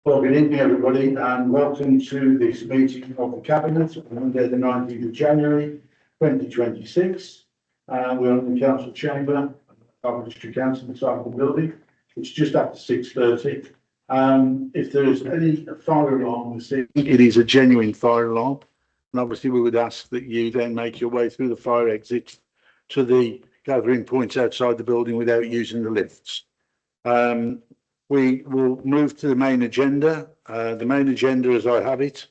Well, good evening, everybody, and welcome to this meeting of the Cabinet on Monday, the 19th of January, 2026. We're in the Council Chamber, Cardiff District Council, inside the building. It's just after 6:30. If there is any fire alarm this evening, it is a genuine fire alarm. And obviously, we would ask that you then make your way through the fire exit to the gathering points outside the building without using the lifts. We will move to the main agenda. The main agenda, as I have it,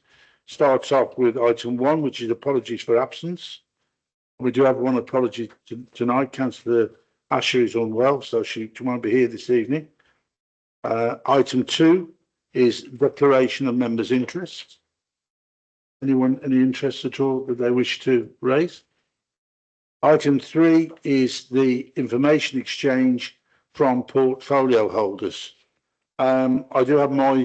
starts off with item 1, which is apologies for absence. We do have one apology tonight. Councillor Asher is unwell, so she won't be here this evening. Item 2 is declaration of members' interests. Anyone, any interests at all that they wish to raise? Item 3 is the information exchange from portfolio holders. I do have my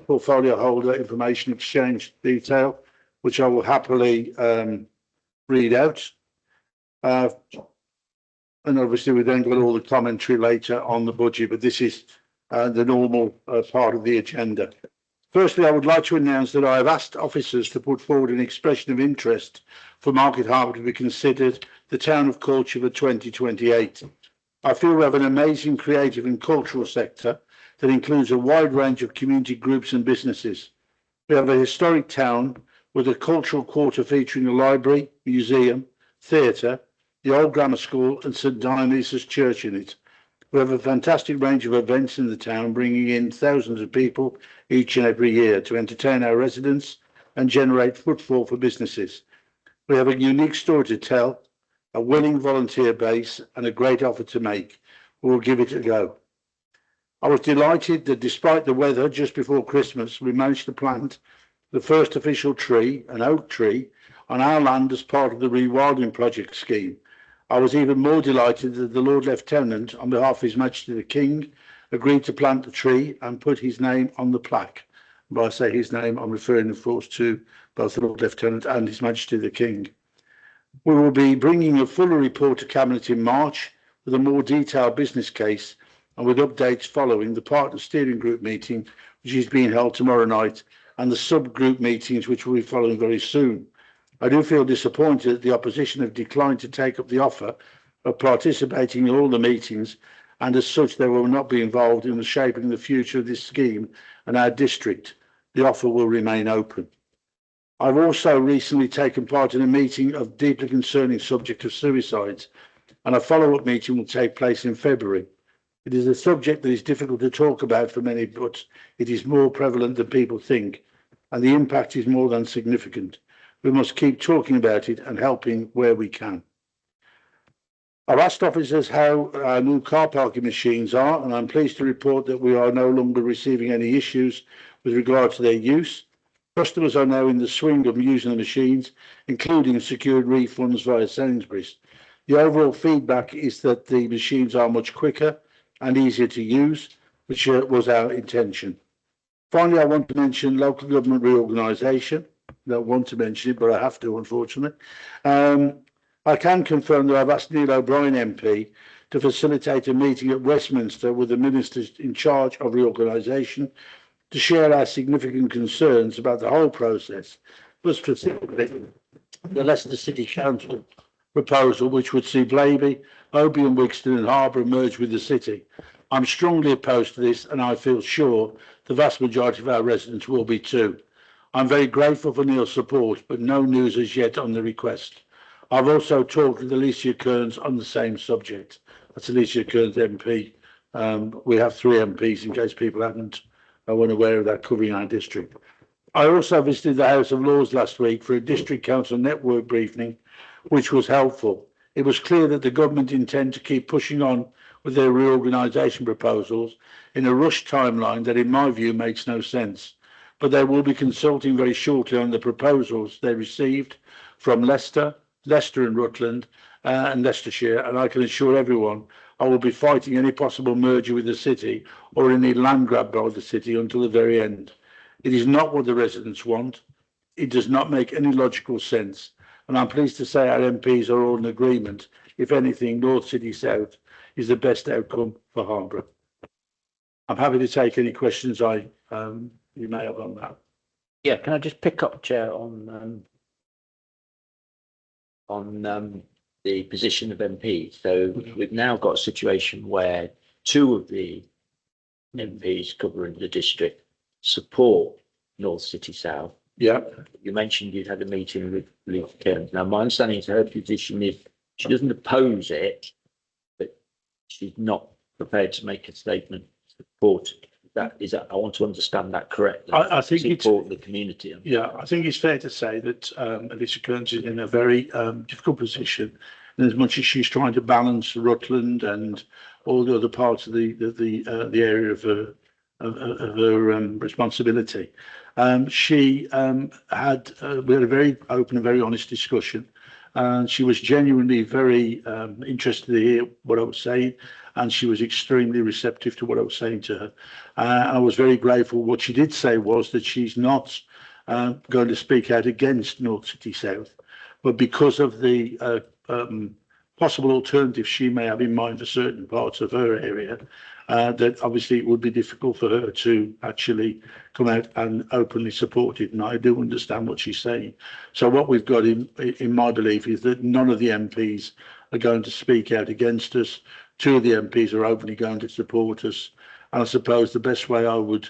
portfolio holder information exchange detail, which I will happily read out. And obviously, we then got all the commentary later on the budget, but this is the normal part of the agenda. Firstly, I would like to announce that I have asked officers to put forward an expression of interest for Market Harbour to be considered the Town of Culture for 2028. I feel we have an amazing creative and cultural sector that includes a wide range of community groups and businesses. We have a historic town with a cultural quarter featuring a library, museum, theatre, the old grammar school and St Dionysius Church in it. We have a fantastic range of events in the town, bringing in thousands of people each and every year to entertain our residents and generate footfall for businesses. We have a unique story to tell, a willing volunteer base and a great offer to make. We will give it a go. I was delighted that despite the weather just before Christmas, we managed to plant the first official tree, an oak tree, on our land as part of the rewilding project scheme. I was even more delighted that the Lord Lieutenant, on behalf of His Majesty the King, agreed to plant the tree and put his name on the plaque. By I say his name, I'm referring, of course, to both the Lord Lieutenant and His Majesty the King. We will be bringing a fuller report to Cabinet in March with a more detailed business case and with updates following the partner steering group meeting, which is being held tomorrow night, and the subgroup meetings, which will be following very soon. I do feel disappointed that the opposition have declined to take up the offer of participating in all the meetings, and as such, they will not be involved in the shaping the future of this scheme and our district. The offer will remain open. I've also recently taken part in a meeting of deeply concerning subject of suicides, and a follow-up meeting will take place in February. It is a subject that is difficult to talk about for many, but it is more prevalent than people think, and the impact is more than significant. We must keep talking about it and helping where we can. I've asked officers how our new car parking machines are, and I'm pleased to report that we are no longer receiving any issues with regard to their use. Customers are now in the swing of using the machines, including secured refunds via Sainsbury's. The overall feedback is that the machines are much quicker and easier to use, which was our intention. Finally, I want to mention local government reorganisation. I don't want to mention it, but I have to, unfortunately. I can confirm that I've asked Neil O'Brien MP to facilitate a meeting at Westminster with the ministers in charge of reorganisation to share our significant concerns about the whole process, but specifically the Leicester City Council proposal, which would see Blaby, Obion, Wixton and Harbour merge with the city. I'm strongly opposed to this, and I feel sure the vast majority of our residents will be too. I'm very grateful for Neil's support, but no news as yet on the request. I've also talked with Alicia Kearns on the same subject. That's Alicia Kearns MP. We have 3 MPs in case people weren't aware of that covering our district. I also visited the House of Lords last week for a district council network briefing, which was helpful. It was clear that the government intend to keep pushing on with their reorganisation proposals in a rushed timeline that, in my view, makes no sense. But they will be consulting very shortly on the proposals they received from Leicester and Rutland and Leicestershire, and I can assure everyone I will be fighting any possible merger with the city or any land grab by the city until the very end. It is not what the residents want. It does not make any logical sense, and I'm pleased to say our MPs are all in agreement. If anything, North City South is the best outcome for Harbour. I'm happy to take any questions you may have on that. Yeah, can I just pick up, Chair, on the position of MPs? So we've now got a situation where two of the MPs covering the district support North City South. Yeah, You mentioned you'd had a meeting with Lisa Kearns. Now, my understanding is her position is she doesn't oppose it, but she's not prepared to make a statement to support it. That I want to understand that correctly. I think it's support the community. Yeah, I think it's fair to say that Alicia Kearns is in a very difficult position, and as much as she's trying to balance Rutland and all the other parts of the area of her responsibility, she had we had a very open and very honest discussion, and she was genuinely very interested to hear what I was saying, and she was extremely receptive to what I was saying to her. I was very grateful. What she did say was that she's not going to speak out against North City South, but because of the possible alternatives she may have in mind for certain parts of her area, that obviously it would be difficult for her to actually come out and openly support it. And I do understand what she's saying. So what we've got in my belief is that none of the MPs are going to speak out against us. Two of the MPs are openly going to support us. And I suppose the best way I would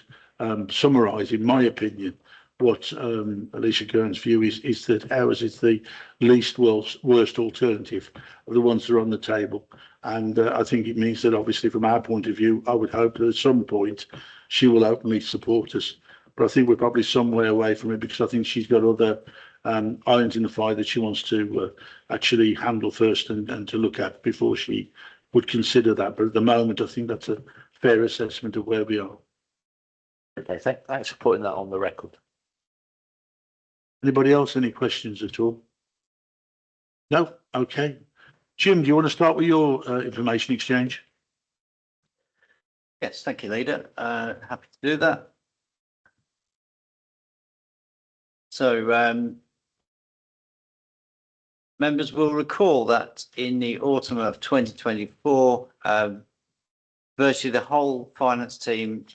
summarise, in my opinion, what Alicia Kearns' view is that ours is the least worst alternative of the ones that are on the table. And I think it means that obviously from our point of view, I would hope that at some point she will openly support us. But I think we're probably some way away from it because I think she's got other irons in the fire that she wants to actually handle first and to look at before she would consider that. But at the moment, I think that's a fair assessment of where we are. Okay, thanks for putting that on the record. Anybody else? Any questions at all? No? Okay. Jim, do you want to start with your information exchange? Yes, thank you, Leader. Happy to do that. So, members will recall that in the autumn of 2024, virtually the whole finance team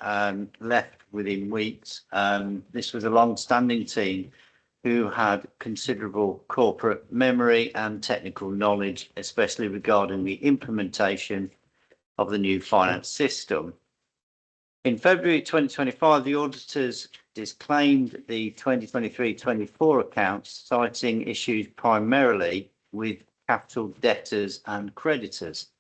left within weeks. This was a long-standing team who had considerable corporate memory and technical knowledge, especially regarding the implementation of the new finance system. In February 2025, the auditors disclaimed the 2023-24 accounts, citing issues primarily with capital debtors and creditors.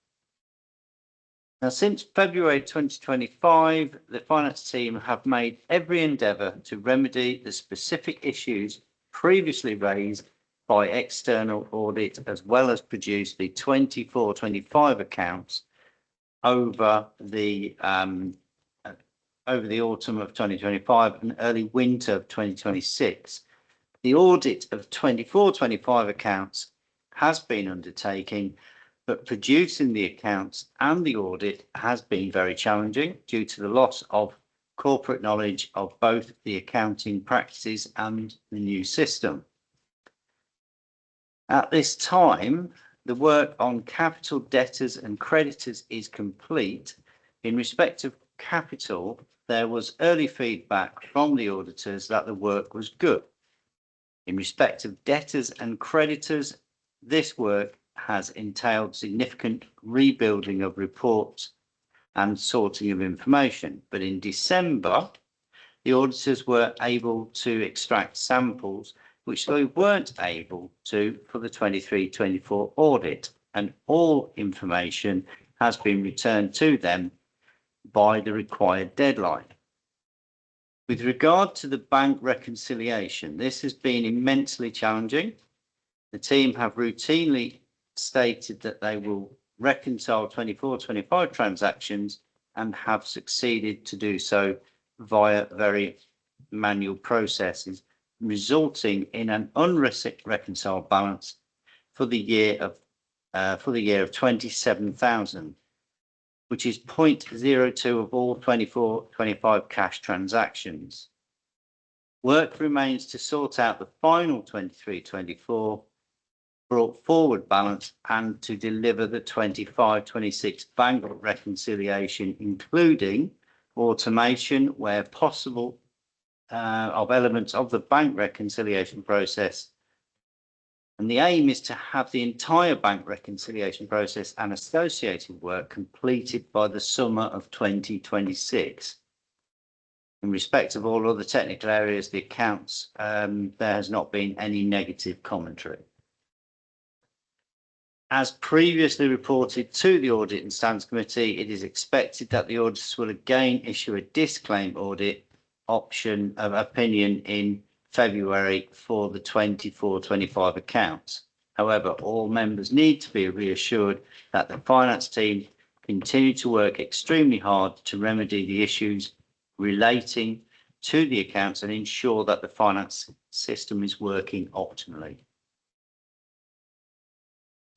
Now, since February 2025, the finance team have made every endeavour to remedy the specific issues previously raised by external audit, as well as produce the 24-25 accounts over the autumn of 2025 and early winter of 2026. The audit of 24-25 accounts has been undertaken, but producing the accounts and the audit has been very challenging due to the loss of corporate knowledge of both the accounting practices and the new system. At this time, the work on capital debtors and creditors is complete. In respect of capital, there was early feedback from the auditors that the work was good. In respect of debtors and creditors, this work has entailed significant rebuilding of reports and sorting of information. But in December, the auditors were able to extract samples which they weren't able to for the 23-24 audit, and all information has been returned to them by the required deadline. With regard to the bank reconciliation, this has been immensely challenging. The team have routinely stated that they will reconcile 24-25 transactions and have succeeded to do so via very manual processes, resulting in an unreconciled balance for the year of 27,000, which is 0.02 of all 24-25 cash transactions. Work remains to sort out the final 23-24 brought forward balance and to deliver the 25-26 bank reconciliation, including automation where possible of elements of the bank reconciliation process. And the aim is to have the entire bank reconciliation process and associated work completed by the summer of 2026. In respect of all other technical areas, the accounts, there has not been any negative commentary. As previously reported to the Audit and Standards Committee, it is expected that the auditors will again issue a disclaim audit option of opinion in February for the 24-25 accounts. However, all members need to be reassured that the finance team continue to work extremely hard to remedy the issues relating to the accounts and ensure that the finance system is working optimally.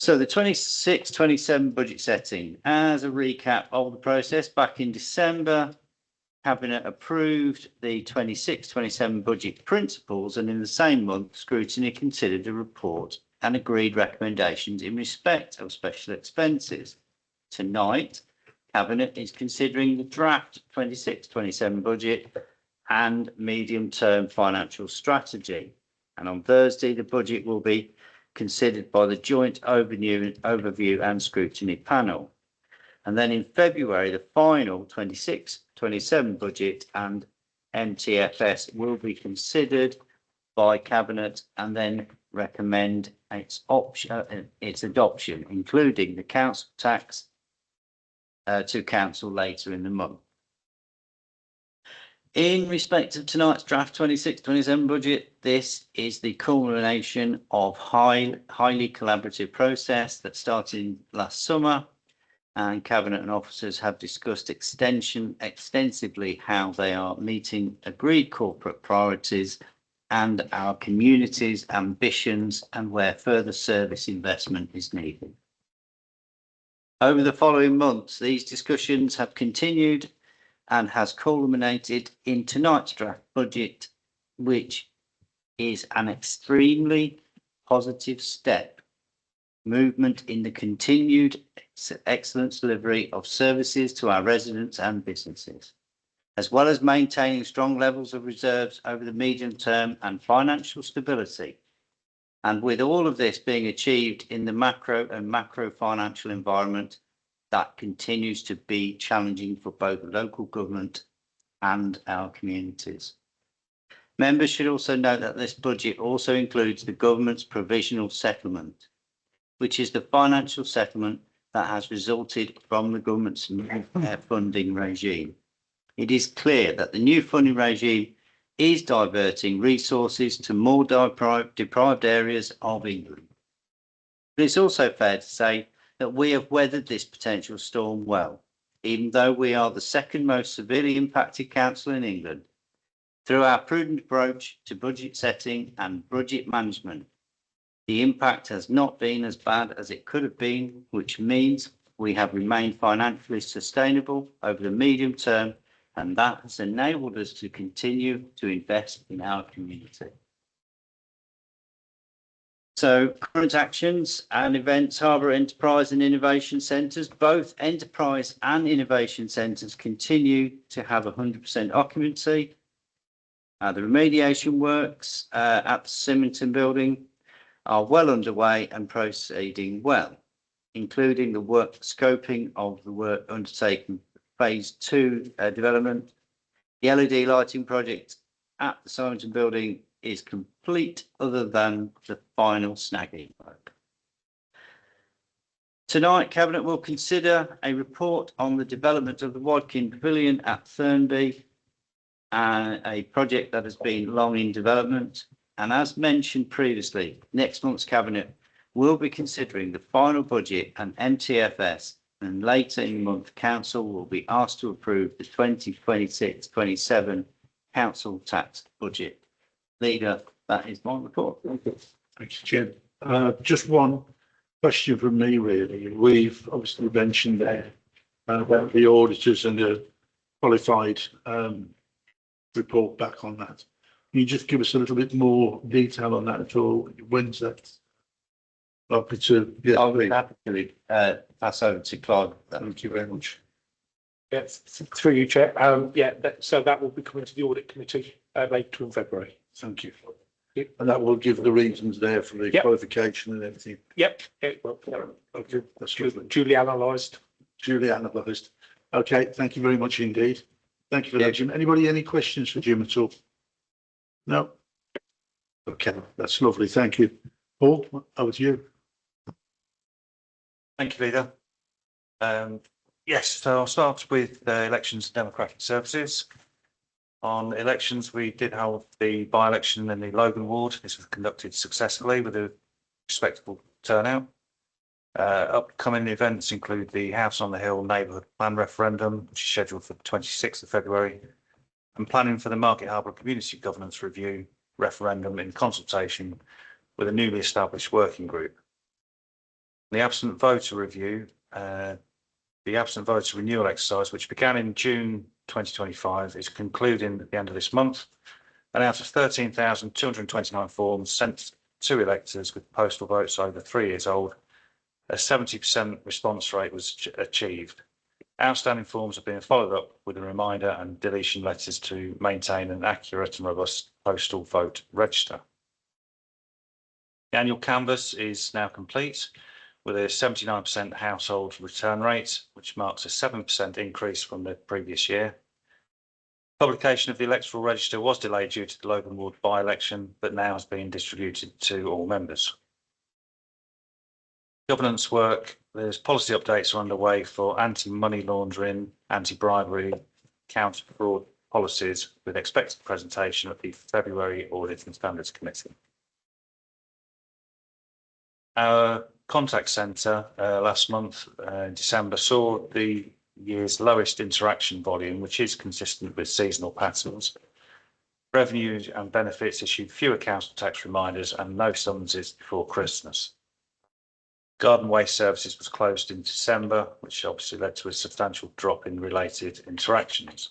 So the 26-27 budget setting, as a recap of the process, back in December, Cabinet approved the 26-27 budget principles, and in the same month, scrutiny considered a report and agreed recommendations in respect of special expenses. Tonight, Cabinet is considering the draft 26-27 budget and medium-term financial strategy. And on Thursday, the budget will be considered by the joint overview and scrutiny panel. And then in February, the final 26-27 budget and MTFS will be considered by Cabinet and then recommend its adoption, including the council tax, to council later in the month. In respect of tonight's draft 26-27 budget, this is the culmination of highly collaborative process that started last summer, and Cabinet and officers have discussed extensively how they are meeting agreed corporate priorities and our community's ambitions and where further service investment is needed. Over the following months, these discussions have continued and has culminated in tonight's draft budget, which is an extremely positive movement in the continued excellent delivery of services to our residents and businesses, as well as maintaining strong levels of reserves over the medium term and financial stability. And with all of this being achieved in the macro financial environment that continues to be challenging for both local government and our communities. Members should also note that this budget also includes the government's provisional settlement, which is the financial settlement that has resulted from the government's new funding regime. It is clear that the new funding regime is diverting resources to more deprived areas of England. But it's also fair to say that we have weathered this potential storm well, even though we are the second most severely impacted council in England. Through our prudent approach to budget setting and budget management, the impact has not been as bad as it could have been, which means we have remained financially sustainable over the medium term, and that has enabled us to continue to invest in our community. So current actions and events, Harbour Enterprise and Innovation Centres, both Enterprise and Innovation Centres continue to have 100% occupancy. The remediation works at the Symington building are well underway and proceeding well, including the work scoping of the work undertaken phase 2 development. The LED lighting project at the Symington building is complete other than the final snagging work. Tonight, Cabinet will consider a report on the development of the Wadkin Pavilion at Thurnby, a project that has been long in development. And as mentioned previously, next month's Cabinet will be considering the final budget and MTFS, and later in the month, Council will be asked to approve the 2026-27 Council tax budget. Leader, that is my report. Thank you, Jim. Just one question from me, really. We've obviously mentioned there about the auditors and the qualified report back on that. Can you just give us a little bit more detail on that at all? When's that likely to? Yeah, I'll be happy to pass over to Clive. Thank you very much. Yes, through you, Chair. Yeah, so that will be coming to the audit committee later in February. Thank you. Yep. And that will give the reasons there for the Yep. qualification and everything. Yep, it will. Okay, that's lovely. Duly analysed. Duly analysed. Okay, thank you very much indeed. Thank you for that, Jim. Anybody, any questions for Jim at all? No? Okay, that's lovely. Thank you. Paul, over to you. Thank you, Leader. Yes, so I'll start with elections and democratic services. On elections, we did have the by-election in the Logan ward. This was conducted successfully with a respectable turnout. Upcoming events include the House on the Hill neighbourhood plan referendum, which is scheduled for the 26th of February, and planning for the Market Harbour Community Governance Review referendum in consultation with a newly established working group. The absent voter review, the absent voter renewal exercise, which began in June 2025, is concluding at the end of this month. And out of 13,229 forms sent to electors with postal votes over 3 years old, a 70% response rate was achieved. Outstanding forms are being followed up with a reminder and deletion letters to maintain an accurate and robust postal vote register. The annual canvass is now complete with a 79% household return rate, which marks a 7% increase from the previous year. Publication of the electoral register was delayed due to the Logan ward by-election, but now has been distributed to all members. Governance work, there's policy updates are underway for anti-money laundering, anti-bribery, counter-fraud policies with expected presentation at the February Audit and Standards Committee. Our contact centre last month in December saw the year's lowest interaction volume, which is consistent with seasonal patterns. Revenues and benefits issued fewer council tax reminders and no summonses before Christmas. Garden waste services was closed in December, which obviously led to a substantial drop in related interactions.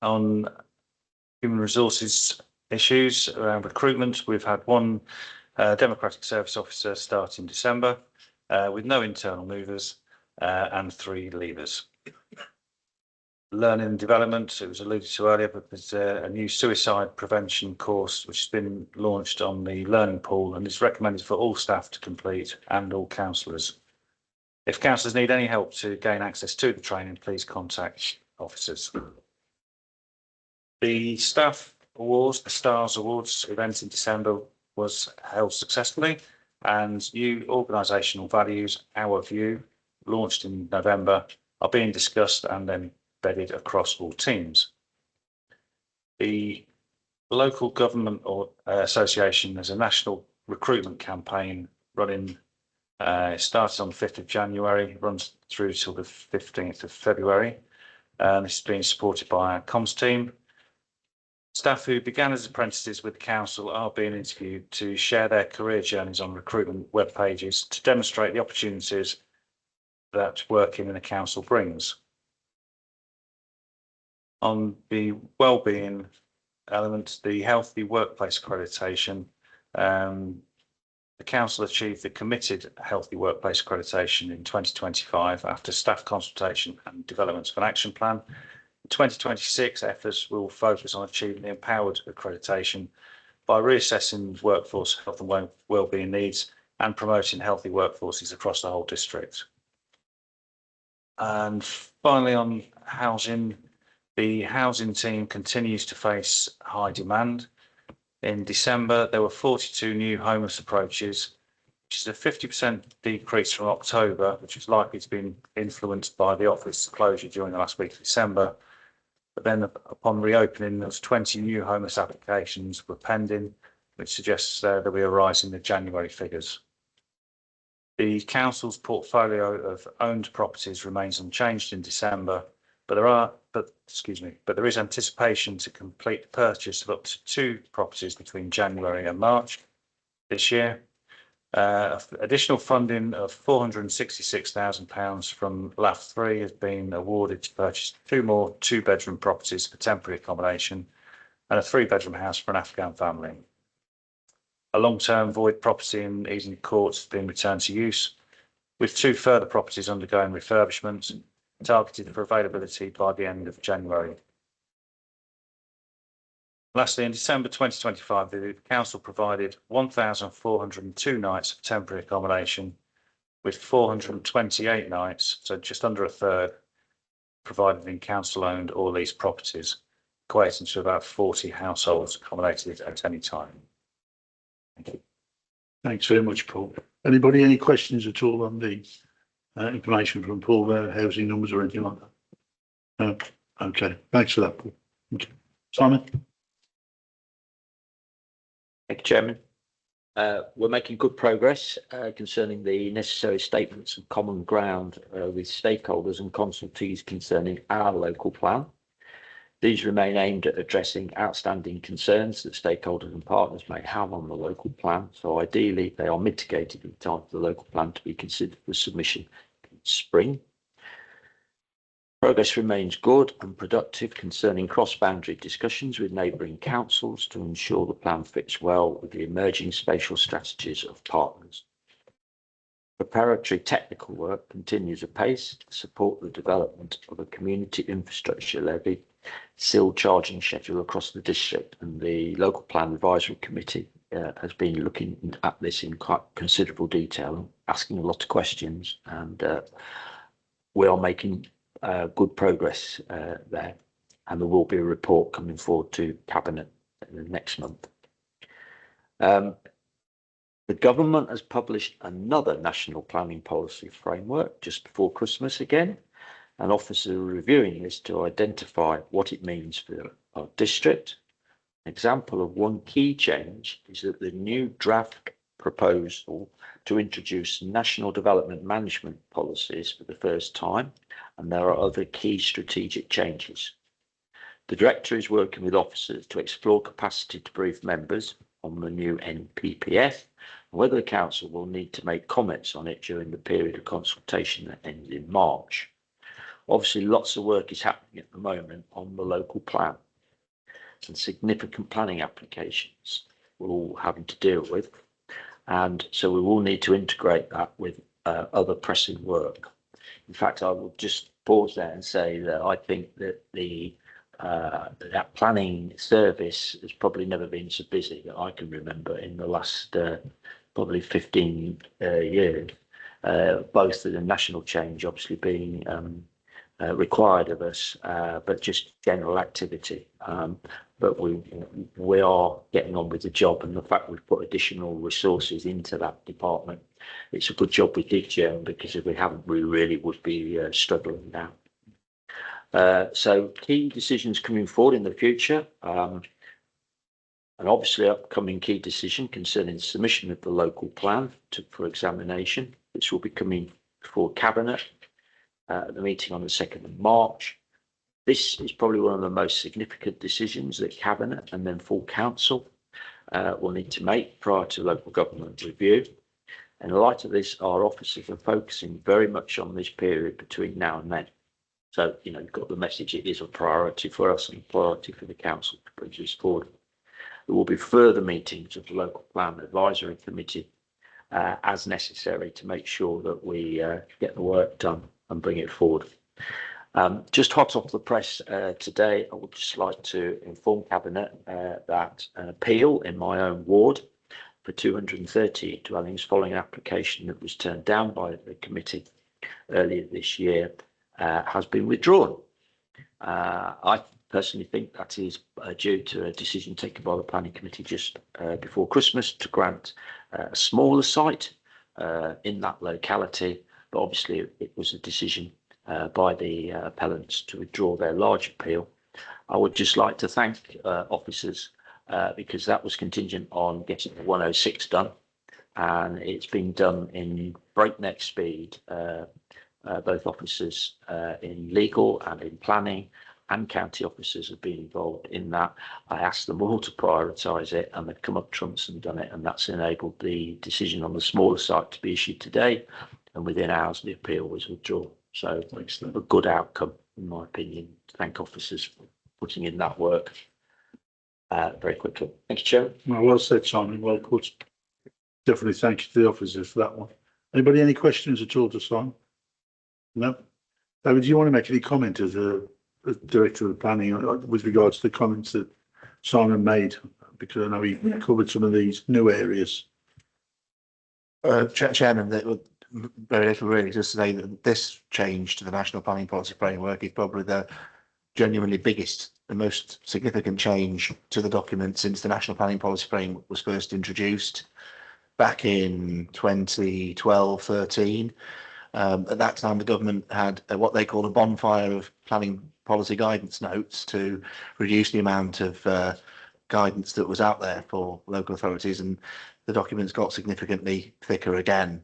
On human resources issues around recruitment, we've had one democratic service officer start in December with no internal movers and 3 leavers. Learning and development, it was alluded to earlier, but there's a new suicide prevention course which has been launched on the learning pool and is recommended for all staff to complete and all councillors. If councillors need any help to gain access to the training, please contact officers. The staff awards, the STARS Awards event in December was held successfully, and new organisational values, Our View, launched in November, are being discussed and then embedded across all teams. The local government or association has a national recruitment campaign running. It starts on the 5th of January, runs through till the 15th of February. This is being supported by our comms team. Staff who began as apprentices with the council are being interviewed to share their career journeys on recruitment web pages to demonstrate the opportunities that working in the council brings. On the wellbeing element, the Healthy Workplace accreditation, the council achieved the committed Healthy Workplace accreditation in 2025 after staff consultation and development of an action plan. In 2026, efforts will focus on achieving the Empowered accreditation by reassessing workforce health and wellbeing needs and promoting healthy workforces across the whole district. And finally, on housing, the housing team continues to face high demand. In December, there were 42 new homeless approaches, which is a 50% decrease from October, which is likely to be influenced by the office closure during the last week of December. But then upon reopening, there was 20 new homeless applications were pending, which suggests there'll be a rise in the January figures. The council's portfolio of owned properties remains unchanged in December, but there is anticipation to complete the purchase of up to 2 properties between January and March this year. Additional funding of £466,000 from LAF3 has been awarded to purchase 2 more 2-bedroom properties for temporary accommodation and a 3-bedroom house for an Afghan family. A long-term void property in Eden Court has been returned to use. with 2 further properties undergoing refurbishment, targeted for availability by the end of January. Lastly, in December 2025, the council provided 1,402 nights of temporary accommodation, with 428 nights, so just under a third, provided in council-owned or leased properties, equating to about 40 households accommodated at any time. Thank you. Thanks very much, Paul. Anybody, any questions at all on the information from Paul there, housing numbers or anything like that? No? Okay, thanks for that, Paul. Okay. Simon? Thank you, Chairman. We're making good progress concerning the necessary statements of common ground with stakeholders and consultees concerning our local plan. These remain aimed at addressing outstanding concerns that stakeholders and partners may have on the local plan. So ideally, they are mitigated in time for the local plan to be considered for submission in spring. Progress remains good and productive concerning cross-boundary discussions with neighbouring councils to ensure the plan fits well with the emerging spatial strategies of partners. Preparatory technical work continues apace to support the development of a community infrastructure levy SIL charging schedule across the district, and the local plan advisory committee has been looking at this in quite considerable detail, asking a lot of questions, and we are making good progress there, and there will be a report coming forward to Cabinet next month. The government has published another national planning policy framework just before Christmas again, and officers are reviewing this to identify what it means for our district. An example of one key change is that the new draft proposal to introduce national development management policies for the first time, and there are other key strategic changes. The director is working with officers to explore capacity to brief members on the new NPPF, and whether the council will need to make comments on it during the period of consultation that ends in March. Obviously, lots of work is happening at the moment on the local plan. Some significant planning applications we're all having to deal with, and so we will need to integrate that with other pressing work. In fact, I will just pause there and say that I think that that planning service has probably never been so busy that I can remember in the last probably 15 years, both the national change obviously being required of us, but just general activity. But we are getting on with the job, and the fact we've put additional resources into that department, it's a good job we did, Joan, because if we haven't, we really would be struggling now. So key decisions coming forward in the future, and obviously upcoming key decision concerning the submission of the local plan for examination. This will be coming before Cabinet at the meeting on the 2nd of March. This is probably one of the most significant decisions that Cabinet and then full council will need to make prior to local government review. In light of this, our officers are focusing very much on this period between now and then. So, you know, you've got the message, it is a priority for us and a priority for the council to bring this forward. There will be further meetings of the local plan advisory committee as necessary to make sure that we get the work done and bring it forward. Just hot off the press today, I would just like to inform Cabinet that an appeal in my own ward for 230 dwellings following an application that was turned down by the committee earlier this year has been withdrawn. I personally think that is due to a decision taken by the planning committee just before Christmas to grant a smaller site in that locality, but obviously it was a decision by the appellants to withdraw their large appeal. I would just like to thank officers because that was contingent on getting the 106 done, and it's been done in breakneck speed. Both officers in legal and in planning and county officers have been involved in that. I asked them all to prioritise it, and they've come up trumps and done it, and that's enabled the decision on the smaller site to be issued today, and within hours the appeal was withdrawn. So it's a good outcome, in my opinion. Thank officers for putting in that work very quickly. Thank you, Chair. Well said, Simon. Well put. Definitely thank you to the officers for that one. Anybody, any questions at all to Simon? No? David, do you want to make any comment as a director of planning with regards to the comments that Simon made? Because I know he covered some of these new areas. Chairman, that would very little really, just to say that this change to the National Planning Policy Framework is probably the genuinely biggest and most significant change to the document since the National Planning Policy Framework was first introduced back in 2012-13. At that time, the government had what they called a bonfire of planning policy guidance notes to reduce the amount of guidance that was out there for local authorities, and the documents got significantly thicker again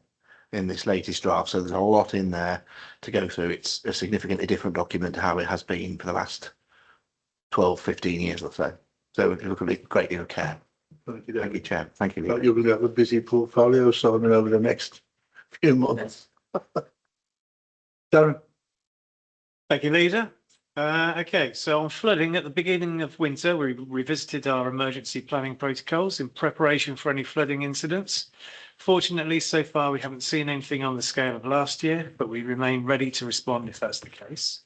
in this latest draft. So there's a lot in there to go through. It's a significantly different document to how it has been for the last 12, 15 years or so. So we look at it with a great deal of care. Thank you, Thank you, David. Chair. Thank you. You're going to have a busy portfolio, Simon, over the next few months. Darren? Thank you, Leader. Okay, so on flooding, at the beginning of winter, we revisited our emergency planning protocols in preparation for any flooding incidents. Fortunately, so far, we haven't seen anything on the scale of last year, but we remain ready to respond if that's the case.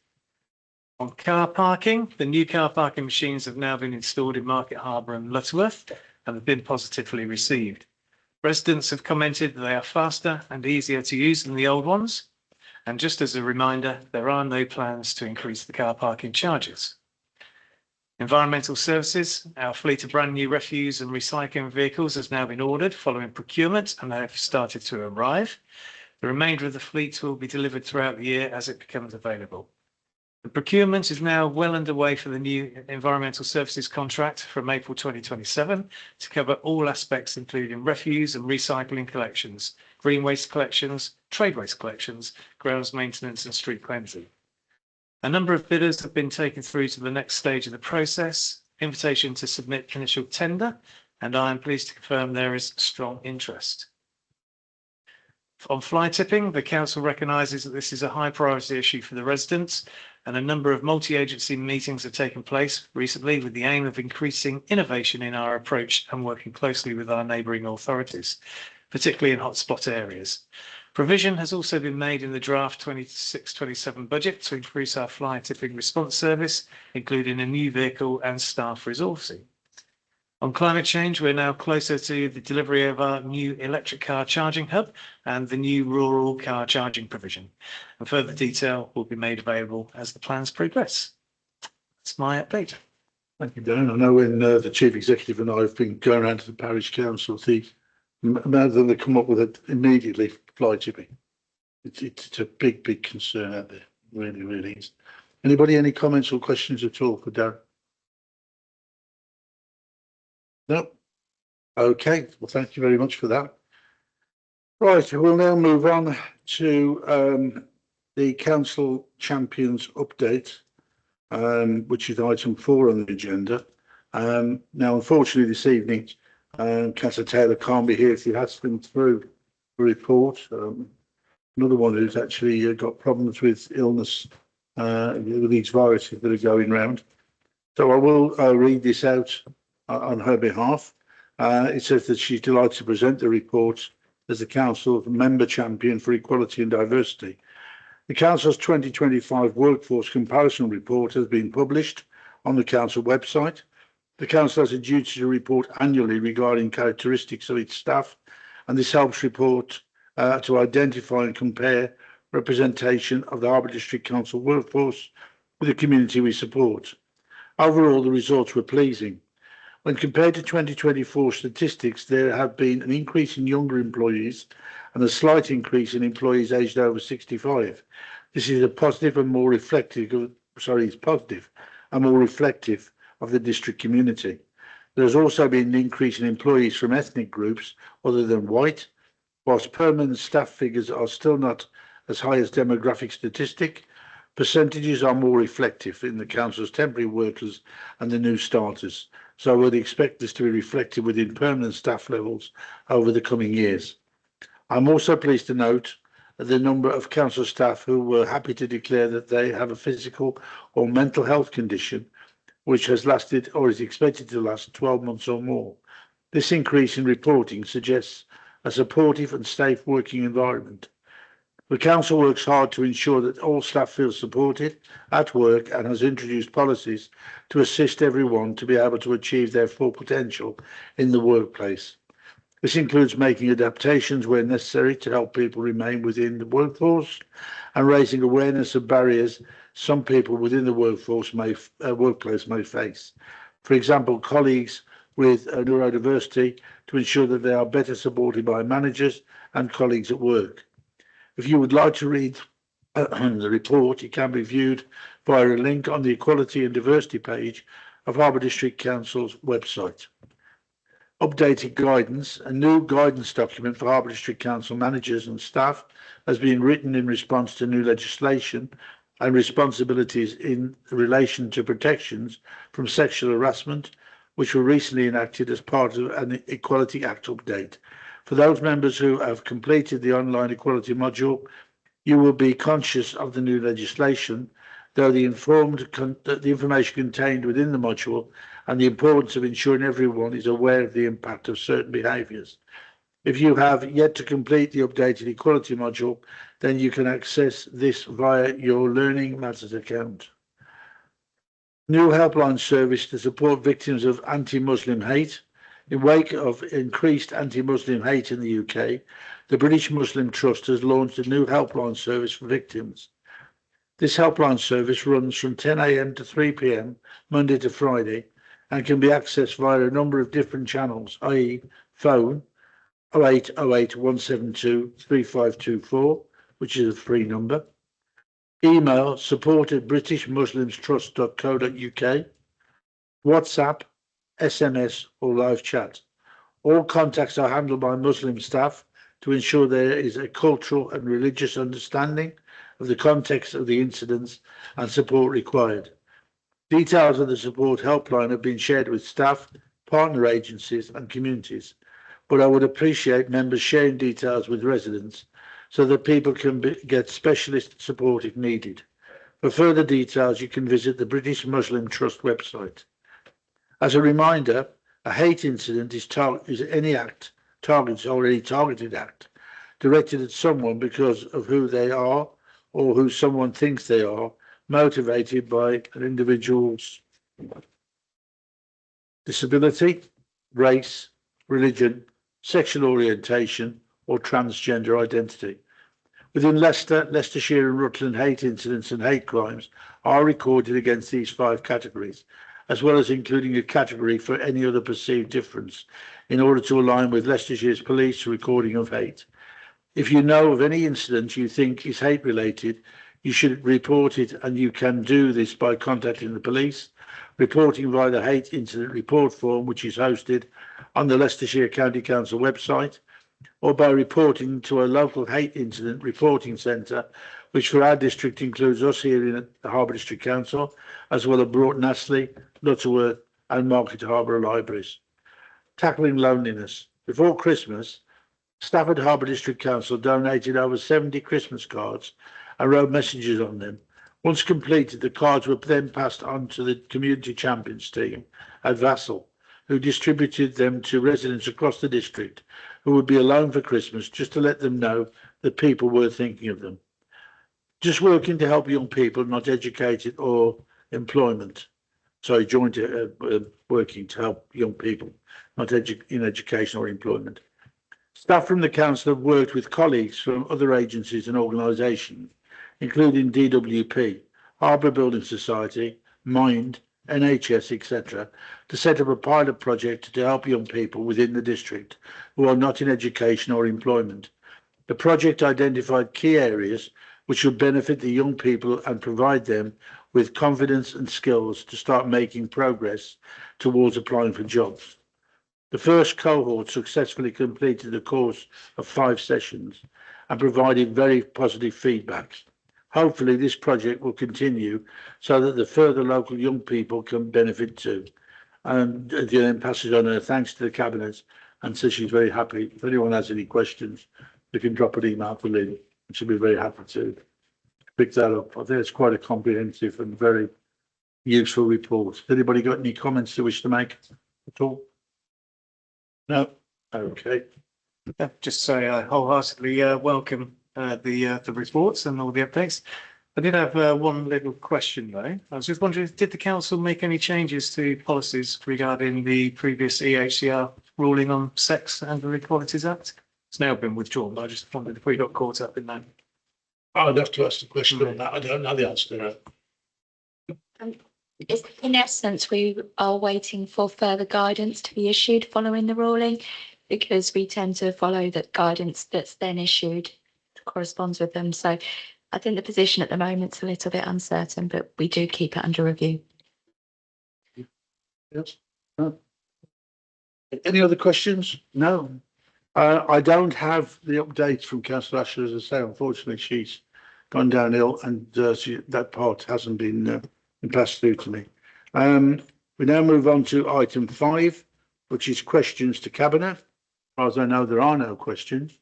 On car parking, the new car parking machines have now been installed in Market Harbour and Lutterworth and have been positively received. Residents have commented that they are faster and easier to use than the old ones. And just as a reminder, there are no plans to increase the car parking charges. Environmental services, our fleet of brand new refuse and recycling vehicles has now been ordered following procurement and they have started to arrive. The remainder of the fleet will be delivered throughout the year as it becomes available. The procurement is now well underway for the new environmental services contract from April 2027 to cover all aspects, including refuse and recycling collections, green waste collections, trade waste collections, grounds maintenance and street cleansing. A number of bidders have been taken through to the next stage of the process, invitation to submit initial tender, and I am pleased to confirm there is strong interest. On fly tipping, the council recognises that this is a high priority issue for the residents, and a number of multi-agency meetings have taken place recently with the aim of increasing innovation in our approach and working closely with our neighbouring authorities, particularly in hotspot areas. Provision has also been made in the draft 26-27 budget to increase our fly tipping response service, including a new vehicle and staff resourcing. On climate change, we're now closer to the delivery of our new electric car charging hub and the new rural car charging provision. And further detail will be made available as the plans progress. That's my update. Thank you, Darren. I know when the Chief Executive and I have been going around to the parish councils, the amount of them that come up with it immediately, fly tipping. It's a big, big concern out there. Really, really is. Anybody, any comments or questions at all for Darren? No. Okay. Well, thank you very much for that. Right. We'll now move on to the council champions update, which is item 4 on the agenda. Now, unfortunately, this evening, Councillor Taylor can't be here. She has been through the report. Another one who's actually got problems with illness, with these viruses that are going round. So I will read this out on her behalf. It says that she's delighted to present the report as the Council Member Champion for Equality and Diversity. The Council's 2025 Workforce Comparison Report has been published on the Council website. The Council has a duty to report annually regarding characteristics of its staff, and this helps report to identify and compare representation of the Harbour District Council workforce with the community we support. Overall, the results were pleasing. When compared to 2024 statistics, there have been an increase in younger employees and a slight increase in employees aged over 65. This is a positive and more reflective of, it's positive and more reflective of the district community. There has also been an increase in employees from ethnic groups other than white, whilst permanent staff figures are still not as high as demographic statistic. Percentages are more reflective in the council's temporary workers and the new starters. So I would expect this to be reflected within permanent staff levels over the coming years. I'm also pleased to note the number of council staff who were happy to declare that they have a physical or mental health condition which has lasted or is expected to last 12 months or more. This increase in reporting suggests a supportive and safe working environment. The council works hard to ensure that all staff feel supported at work and has introduced policies to assist everyone to be able to achieve their full potential in the workplace. This includes making adaptations where necessary to help people remain within the workforce and raising awareness of barriers some people within the workplace may face. For example, colleagues with neurodiversity, to ensure that they are better supported by managers and colleagues at work. If you would like to read the report, it can be viewed via a link on the Equality and Diversity page of Harbour District Council's website. Updated guidance. A new guidance document for Harbour District Council managers and staff has been written in response to new legislation and responsibilities in relation to protections from sexual harassment, which were recently enacted as part of an Equality Act update. For those members who have completed the online equality module, you will be conscious of the new legislation, though the information contained within the module and the importance of ensuring everyone is aware of the impact of certain behaviours. If you have yet to complete the updated equality module, then you can access this via your Learning Matters account. New helpline service to support victims of anti-Muslim hate. In wake of increased anti-Muslim hate in the UK, the British Muslim Trust has launched a new helpline service for victims. This helpline service runs from 10 a.m. to 3 p.m. Monday to Friday and can be accessed via a number of different channels, i.e. phone 0808 172 3524, which is a free number. Email support@britishmuslimstrust.co.uk. WhatsApp, SMS or live chat. All contacts are handled by Muslim staff to ensure there is a cultural and religious understanding of the context of the incidents and support required. Details of the support helpline have been shared with staff, partner agencies and communities, but I would appreciate members sharing details with residents so that people can get specialist support if needed. For further details, you can visit the British Muslim Trust website. As a reminder, a hate incident is any act, targeted act, directed at someone because of who they are or who someone thinks they are, motivated by an individual's disability, race, religion, sexual orientation, or transgender identity. Within Leicestershire and Rutland, hate incidents and hate crimes are recorded against these 5 categories, as well as including a category for any other perceived difference in order to align with Leicestershire's police recording of hate. If you know of any incident you think is hate related, you should report it, and you can do this by contacting the police, reporting via the hate incident report form, which is hosted on the Leicestershire County Council website, or by reporting to a local hate incident reporting centre, which for our district includes us here in the Harbour District Council, as well as Broughton Astley, Lutterworth and Market Harbour libraries. Tackling loneliness. Before Christmas, staff at Harbour District Council donated over 70 Christmas cards and wrote messages on them. Once completed, the cards were then passed on to the Community Champions team at Vassal, who distributed them to residents across the district who would be alone for Christmas, just to let them know that people were thinking of them. Just working to help young people, not educated or employment. Sorry, working to help young people, not in education or employment. Staff from the council have worked with colleagues from other agencies and organisations, including DWP, Harbour Building Society, Mind, NHS, etc., to set up a pilot project to help young people within the district who are not in education or employment. The project identified key areas which would benefit the young people and provide them with confidence and skills to start making progress towards applying for jobs. The first cohort successfully completed a course of 5 sessions and provided very positive feedback. Hopefully this project will continue so that the further local young people can benefit too. And then passes on her thanks to the Cabinet and says she's very happy. If anyone has any questions, you can drop an email to Lynn and she'll be very happy to pick that up. I think it's quite a comprehensive and very useful report. Has anybody got any comments they wish to make at all? No? Okay. Just say I wholeheartedly welcome the reports and all the updates. I did have one little question though. I was just wondering, did the council make any changes to policies regarding the previous EHCR ruling on Sex and the Equalities Act? It's now been withdrawn, but I just wondered if we got caught up in that. I'd have to ask the question on that. I don't know the answer to that. In essence, we are waiting for further guidance to be issued following the ruling, because we tend to follow that guidance that's then issued corresponds with them. So I think the position at the moment is a little bit uncertain, but we do keep it under review. Yes. No. Any other questions? No. I don't have the updates from Councillor Asher, as I say. Unfortunately, she's gone downhill, and that part hasn't been passed through to me. We now move on to item 5, which is questions to Cabinet. As far as I know, there are no questions.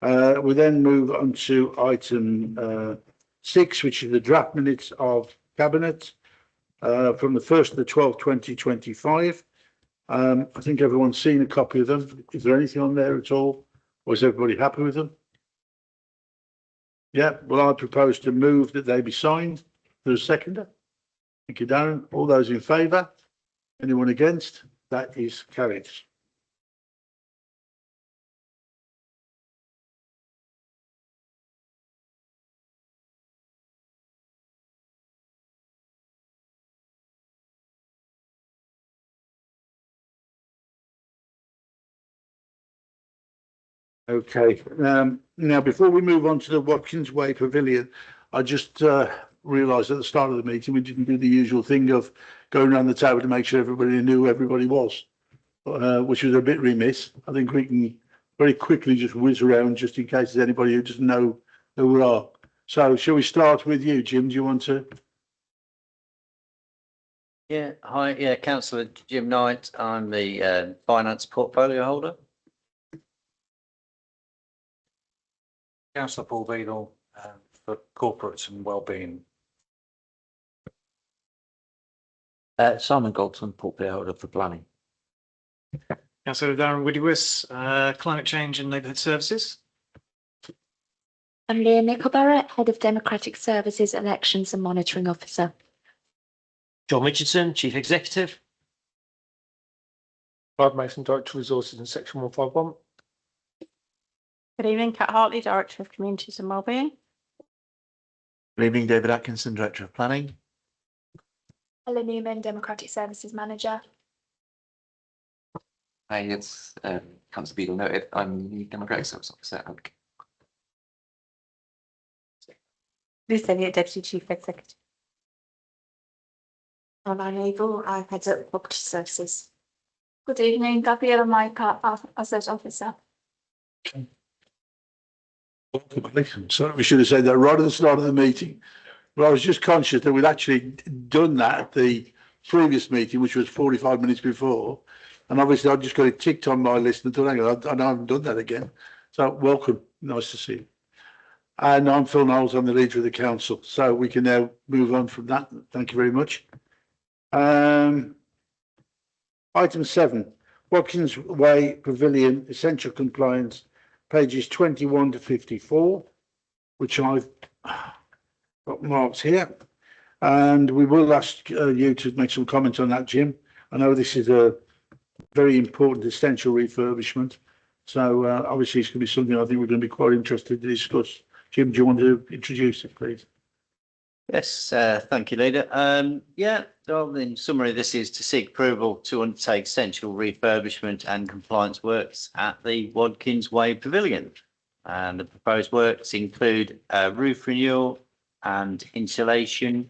We then move on to item 6, which is the draft minutes of Cabinet from the 1st of the 12th, 2025. I think everyone's seen a copy of them. Is there anything on there at all? Or is everybody happy with them? Yeah, well, I propose to move that they be signed. There's a seconder. Thank you, Darren. All those in favour? Anyone against? That is carried. Okay, now before we move on to the Watkins Way Pavilion, I just realised at the start of the meeting we didn't do the usual thing of going around the table to make sure everybody knew who everybody was, which was a bit remiss. I think we can very quickly just whiz around just in case there's anybody who doesn't know who we are. So shall we start with you, Jim? Do you want to? Yeah, hi, yeah, Councillor Jim Knight. I'm the finance portfolio holder. Councillor Paul Beadle, for corporates and wellbeing. Simon Goldson, portfolio holder for planning. Councillor Darren Widdywis, climate change and neighbourhood services. I'm Leah Nickelborough, Head of Democratic Services, Elections and Monitoring Officer. John Richardson, Chief Executive. Clive Mason, Director of Resources in Section 151. Good evening, Kat Hartley, Director of Communities and Wellbeing. Good evening, David Atkinson, Director of Planning. Ella Newman, Democratic Services Manager. Hi, it's Councillor Beadle noted. I'm the Democratic Service Officer. Liz Elliott, Deputy Chief Executive. I'm Anne Eagle, I'm Head of Property Services. Good evening, Gabriella Micah, Asset Officer. So we should have said that right at the start of the meeting. But I was just conscious that we'd actually done that at the previous meeting, which was 45 minutes before. And obviously I just got it ticked on my list and thought, hang on, I haven't done that again. So welcome, nice to see you. And I'm Phil Knowles, I'm the leader of the council. So we can now move on from that. Thank you very much. Item 7, Watkins Way Pavilion, Essential Compliance, pages 21 to 54, which I've got marked here. And we will ask you to make some comment on that, Jim. I know this is a very important essential refurbishment. So obviously it's going to be something I think we're going to be quite interested to discuss. Jim, do you want to introduce it, please? Yes, thank you, Leader. Yeah, well, in summary, this is to seek approval to undertake essential refurbishment and compliance works at the Watkins Way Pavilion. And the proposed works include roof renewal and insulation,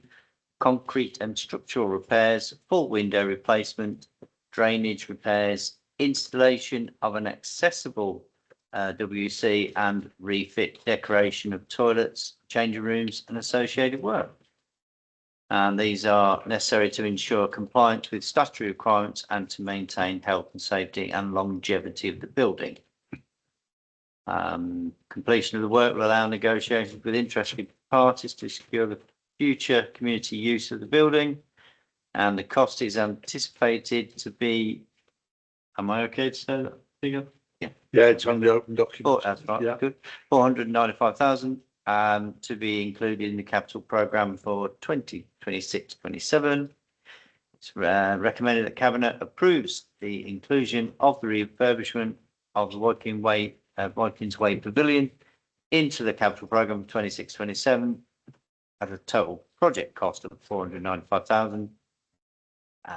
concrete and structural repairs, full window replacement, drainage repairs, installation of an accessible WC and refit decoration of toilets, changing rooms and associated work. And these are necessary to ensure compliance with statutory requirements and to maintain health and safety and longevity of the building. Completion of the work will allow negotiations with interested parties to secure the future community use of the building. And the cost is anticipated to be, am I okay to say that figure? Yeah, it's on the open Oh, document. that's right, Yeah. good. 495,000 to be included in the capital programme for 2026-27. It's recommended that Cabinet approves the inclusion of the refurbishment of the Watkins Way Pavilion into the capital programme 26-27 at a total project cost of 495,000.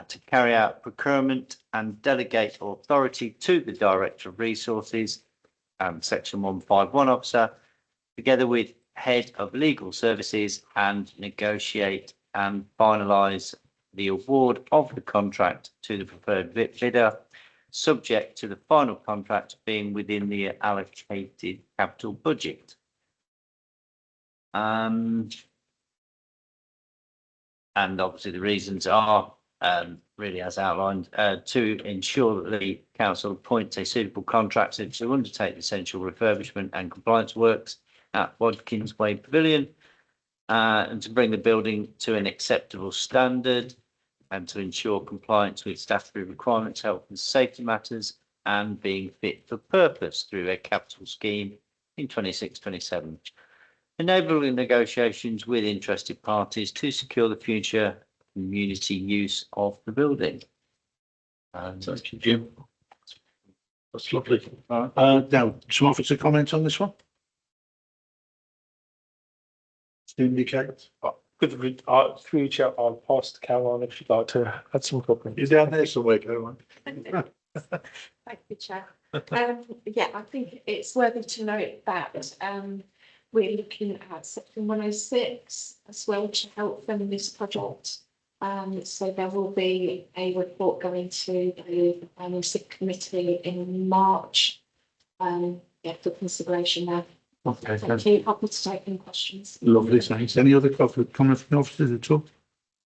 To carry out procurement and delegate authority to the Director of Resources and Section 151 officer, together with Head of Legal Services, and negotiate and finalise the award of the contract to the preferred bidder, subject to the final contract being within the allocated capital budget. And obviously the reasons are really as outlined, to ensure that the council appoints a suitable contractor to undertake the essential refurbishment and compliance works at Watkins Way Pavilion, and to bring the building to an acceptable standard, and to ensure compliance with statutory requirements, health and safety matters, and being fit for purpose through a capital scheme in 26-27. Enabling negotiations with interested parties to secure the future community use of the building. Thank you, Jim. That's lovely. Now, some officer comments on this one? To indicate. Through you, Chair, I'll pass to Caroline if she'd like to add some comments. You're down there somewhere, Caroline. Thank you, Chair. Yeah, I think it's worthy to note that we're looking at section 106 as well to help fund this project. So there will be a report going to the SIP committee in March. Yeah, for consideration there. Okay, Thank you. Happy to take any questions. lovely, thanks. Any other comment from the officers at all?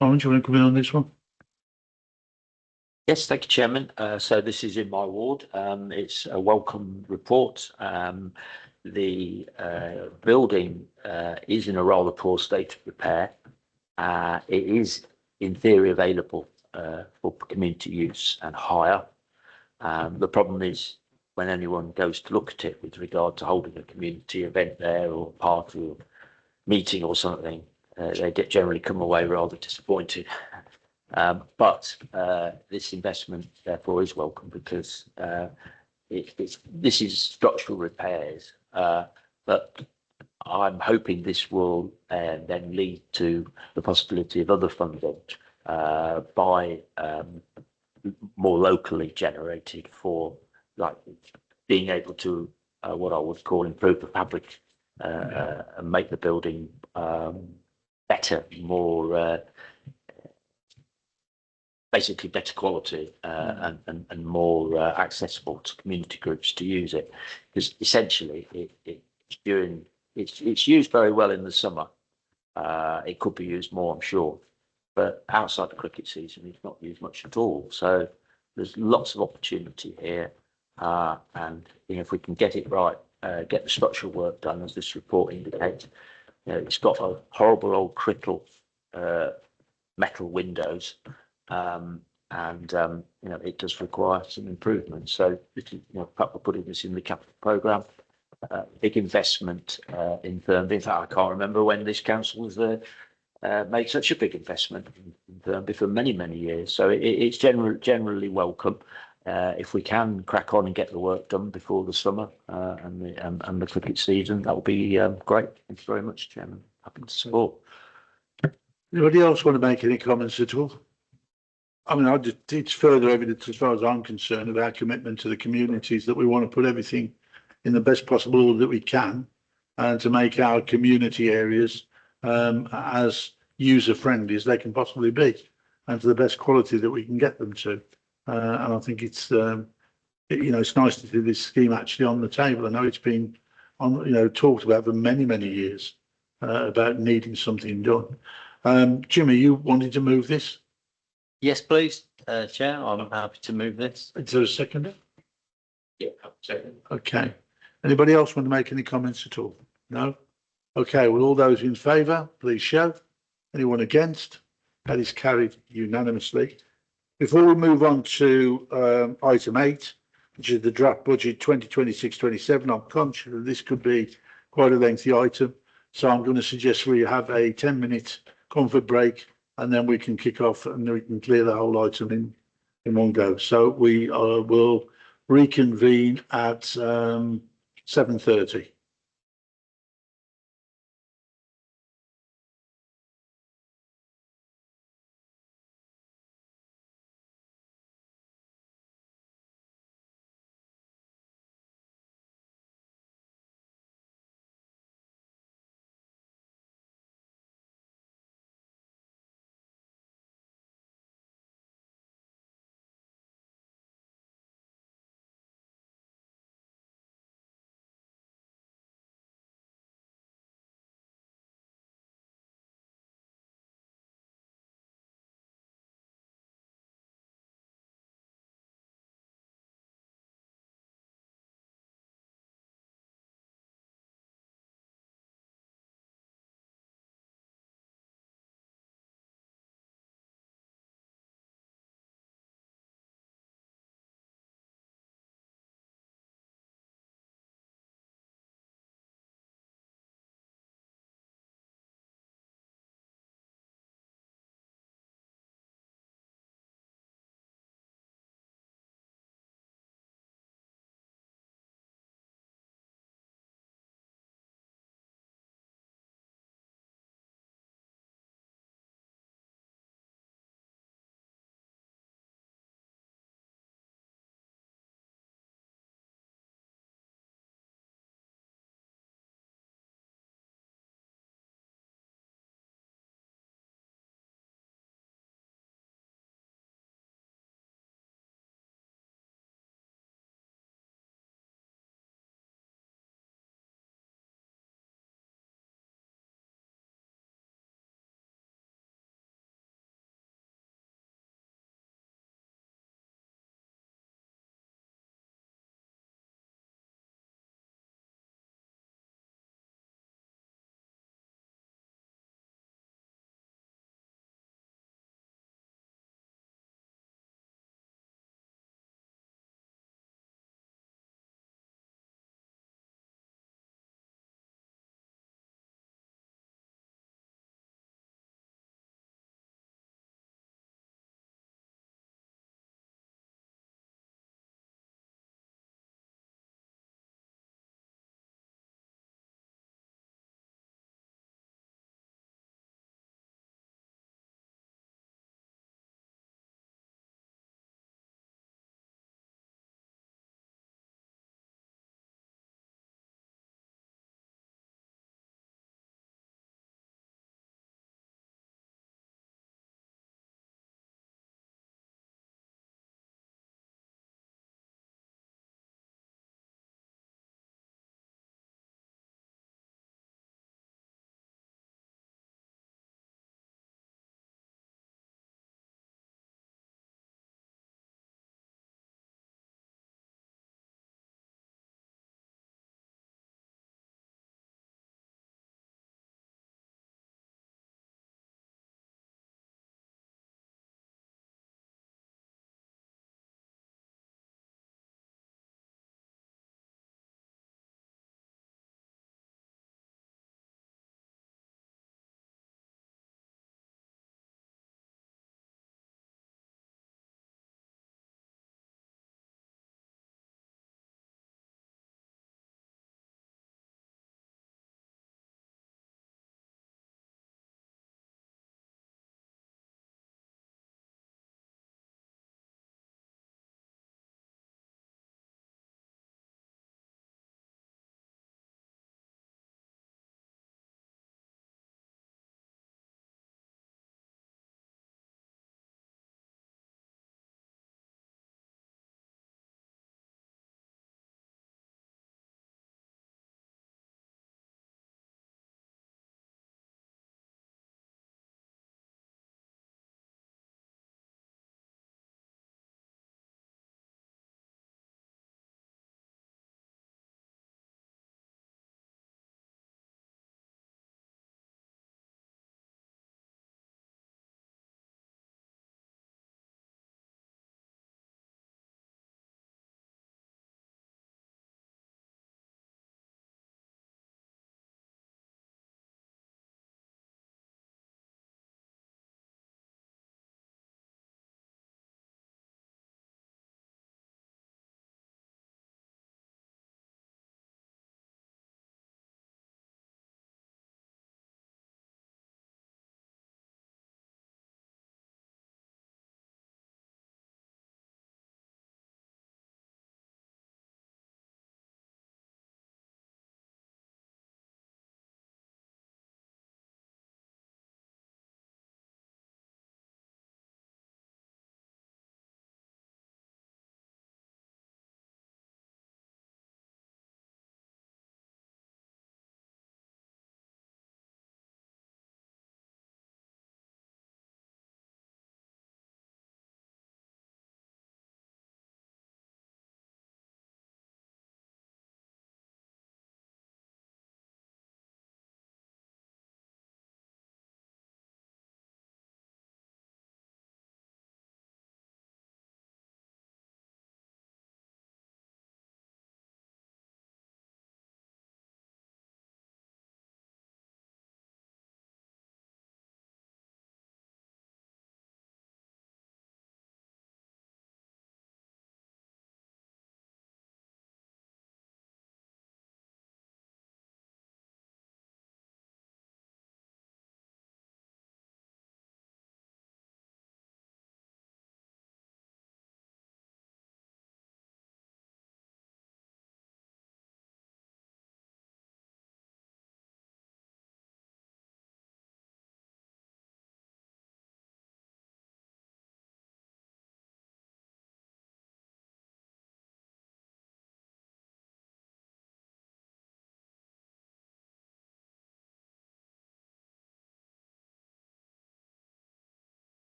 Orange, you want to come in on this one? Yes, thank you, Chairman. So this is in my ward. It's a welcome report. The building is in a rather poor state of repair. It is in theory available for community use and hire. The problem is when anyone goes to look at it with regard to holding a community event there or party or meeting or something, they generally come away rather disappointed. But this investment therefore is welcome because this is structural repairs, but I'm hoping this will then lead to the possibility of other funding by more locally generated for like being able to what I would call improve the fabric and make the building better, more basically better quality and more accessible to community groups to use it, because essentially it's used very well in the summer. It could be used more, I'm sure, but outside the cricket season it's not used much at all. So there's lots of opportunity here, and if we can get it right, get the structural work done as this report indicates. It's got a horrible old Crickle metal windows. It does require some improvement. So, perhaps we're putting this in the capital programme. Big investment in Thurnby. In fact, I can't remember when this council was made such a big investment in Thurnby for many, many years. So it's generally welcome. If we can crack on and get the work done before the summer and the cricket season, that will be great. Thank you very much, Chairman. Happy to support. Anybody else want to make any comments at all? I mean, it's further evidence, as far as I'm concerned, of our commitment to the communities that we want to put everything in the best possible order that we can, and to make our community areas as user friendly as they can possibly be, and to the best quality that we can get them to. And I think it's it's nice to see this scheme actually on the table. I know it's been talked about for many, many years about needing something done. Jimmy, you wanted to move this? Yes, please, Chair. I'm happy to move this. Is there a seconder? Yeah, second. Okay. Anybody else want to make any comments at all? No? Okay, well, all those in favour, please show. Anyone against? That is carried unanimously. Before we move on to item 8, which is the draft budget 2026-27. I'm conscious that this could be quite a lengthy item, so I'm going to suggest we have a 10-minute comfort break, and then we can kick off and we can clear the whole item in one go. So we will reconvene at 7:30.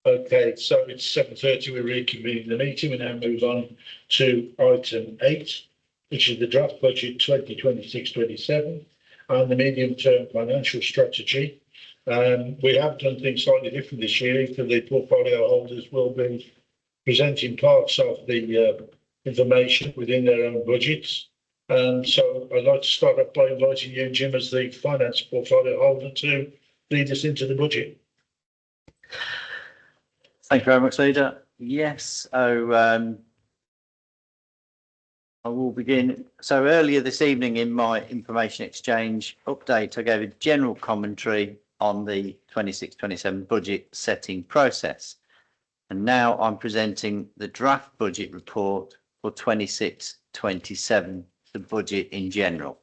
Okay, so it's 7:30, we're reconvening the meeting. We now move on to item 8, which is the draft budget 2026-27 and the medium-term financial strategy. We have done things slightly different this year. For the portfolio holders will be presenting parts of the information within their own budgets. So I'd like to start off by inviting you, Jim, as the finance portfolio holder, to lead us into the budget. Thank you very much, Leader. Yes, I will begin. So earlier this evening in my information exchange update, I gave a general commentary on the 26-27 budget setting process. And now I'm presenting the draft budget report for 26-27, the budget in general.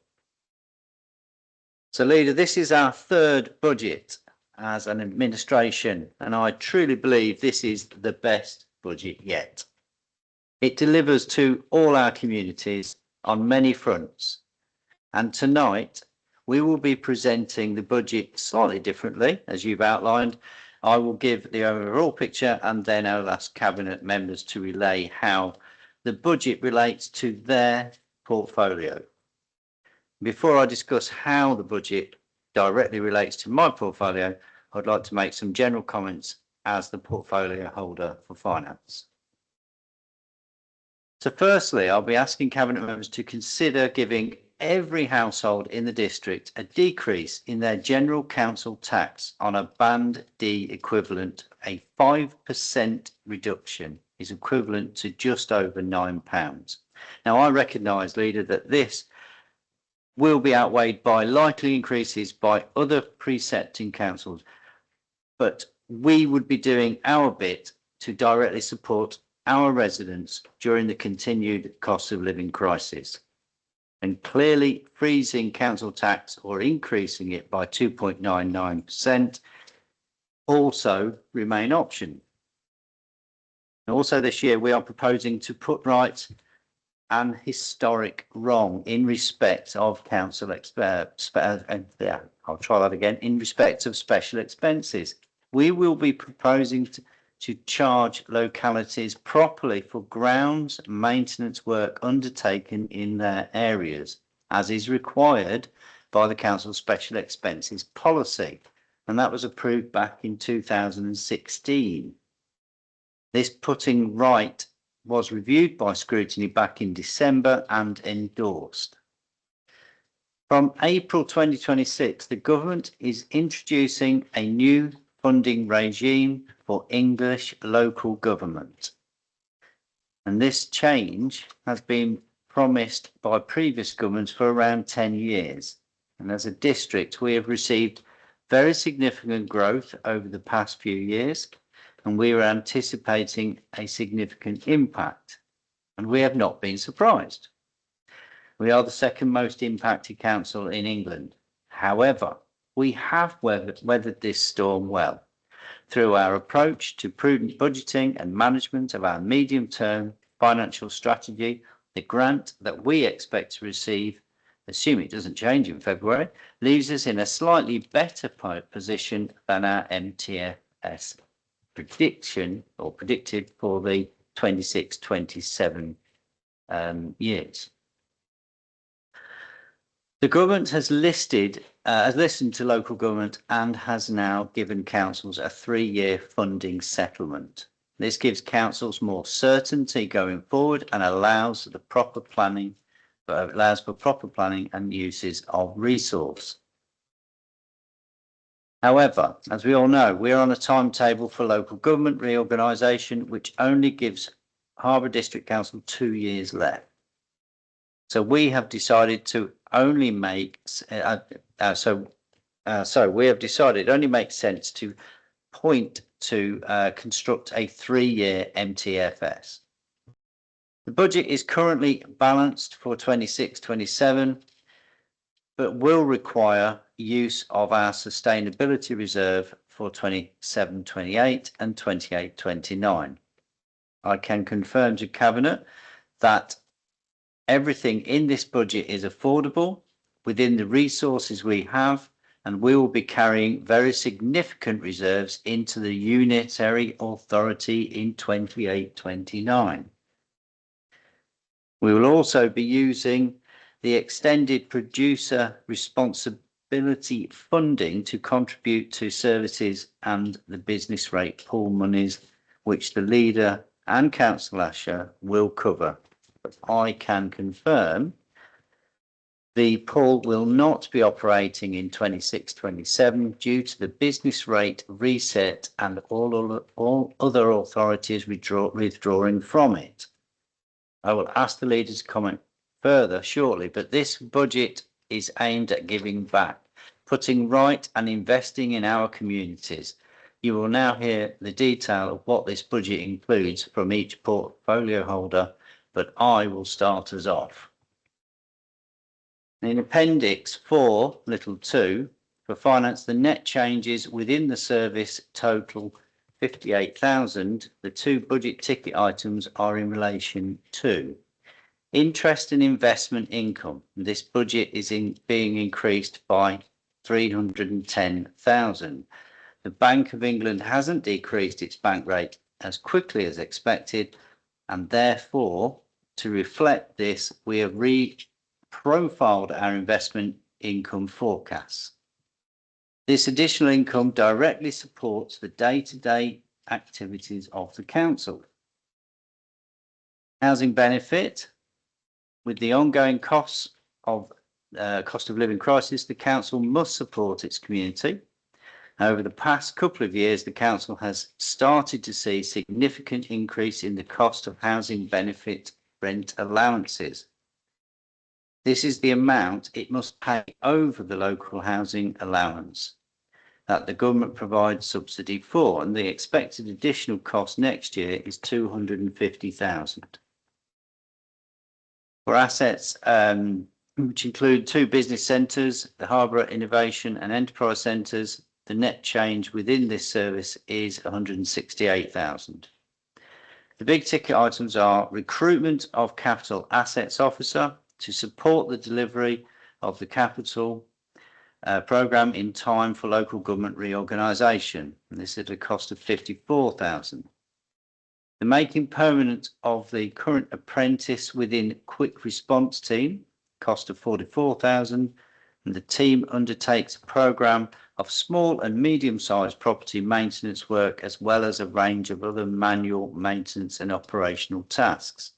So, Leader, this is our third budget as an administration, and I truly believe this is the best budget yet. It delivers to all our communities on many fronts, and tonight we will be presenting the budget slightly differently, as you've outlined. I will give the overall picture and then I'll ask Cabinet members to relay how the budget relates to their portfolio. Before I discuss how the budget directly relates to my portfolio, I'd like to make some general comments as the portfolio holder for finance. So firstly, I'll be asking Cabinet members to consider giving every household in the district a decrease in their general council tax on a Band D equivalent. A 5% reduction is equivalent to just over £9. Now, I recognise, Leader, that this will be outweighed by likely increases by other precepting councils, but we would be doing our bit to directly support our residents during the continued cost of living crisis. And clearly freezing council tax or increasing it by 2.99% also remain options. And also this year we are proposing to put right an historic wrong in respect of council I'll try that again, in respect of special expenses. We will be proposing to charge localities properly for grounds maintenance work undertaken in their areas, as is required by the council special expenses policy, and that was approved back in 2016. This putting right was reviewed by scrutiny back in December and endorsed. From April 2026, the government is introducing a new funding regime for English local government. And this change has been promised by previous governments for around 10 years. And as a district, we have received very significant growth over the past few years, and we are anticipating a significant impact. And we have not been surprised. We are the second most impacted council in England. However, we have weathered this storm well through our approach to prudent budgeting and management of our medium-term financial strategy. The grant that we expect to receive, assuming it doesn't change in February, leaves us in a slightly better position than our MTFS prediction or predicted for the 26-27 years. The government has listened to local government and has now given councils a 3-year funding settlement. This gives councils more certainty going forward and allows for proper planning and uses of resource. However, as we all know, we are on a timetable for local government reorganisation, which only gives Harborough District Council 2 years left. So we have decided to only make we have decided it only makes sense to point to construct a 3-year MTFS. The budget is currently balanced for 26-27, but will require use of our sustainability reserve for 27-28 and 28-29. I can confirm to Cabinet that everything in this budget is affordable within the resources we have, and we will be carrying very significant reserves into the unitary authority in 28-29. We will also be using the extended producer responsibility funding to contribute to services and the business rate pool monies, which the leader and Councillor Asher will cover. But I can confirm the pool will not be operating in 26-27 due to the business rate reset and all other authorities withdrawing from it. I will ask the leader to comment further shortly, but this budget is aimed at giving back, putting right and investing in our communities. You will now hear the detail of what this budget includes from each portfolio holder, but I will start us off. In Appendix 4, little 2, for finance, the net changes within the service total 58,000. The two budget ticket items are in relation to interest and investment income. This budget is being increased by 310,000. The Bank of England hasn't decreased its bank rate as quickly as expected, and therefore, to reflect this, we have profiled our investment income forecasts. This additional income directly supports the day-to-day activities of the council. Housing benefit. With the ongoing cost of living crisis, the council must support its community. Over the past couple of years, the council has started to see significant increase in the cost of housing benefit rent allowances. This is the amount it must pay over the local housing allowance that the government provides subsidy for, and the expected additional cost next year is 250,000. For assets which include two business centres, the Harborough Innovation and Enterprise Centres, the net change within this service is 168,000. The big ticket items are recruitment of capital assets officer to support the delivery of the capital programme in time for local government reorganisation. This is at a cost of 54,000. The making permanent of the current apprentice within quick response team, cost of 44,000, and the team undertakes a programme of small and medium-sized property maintenance work, as well as a range of other manual maintenance and operational tasks.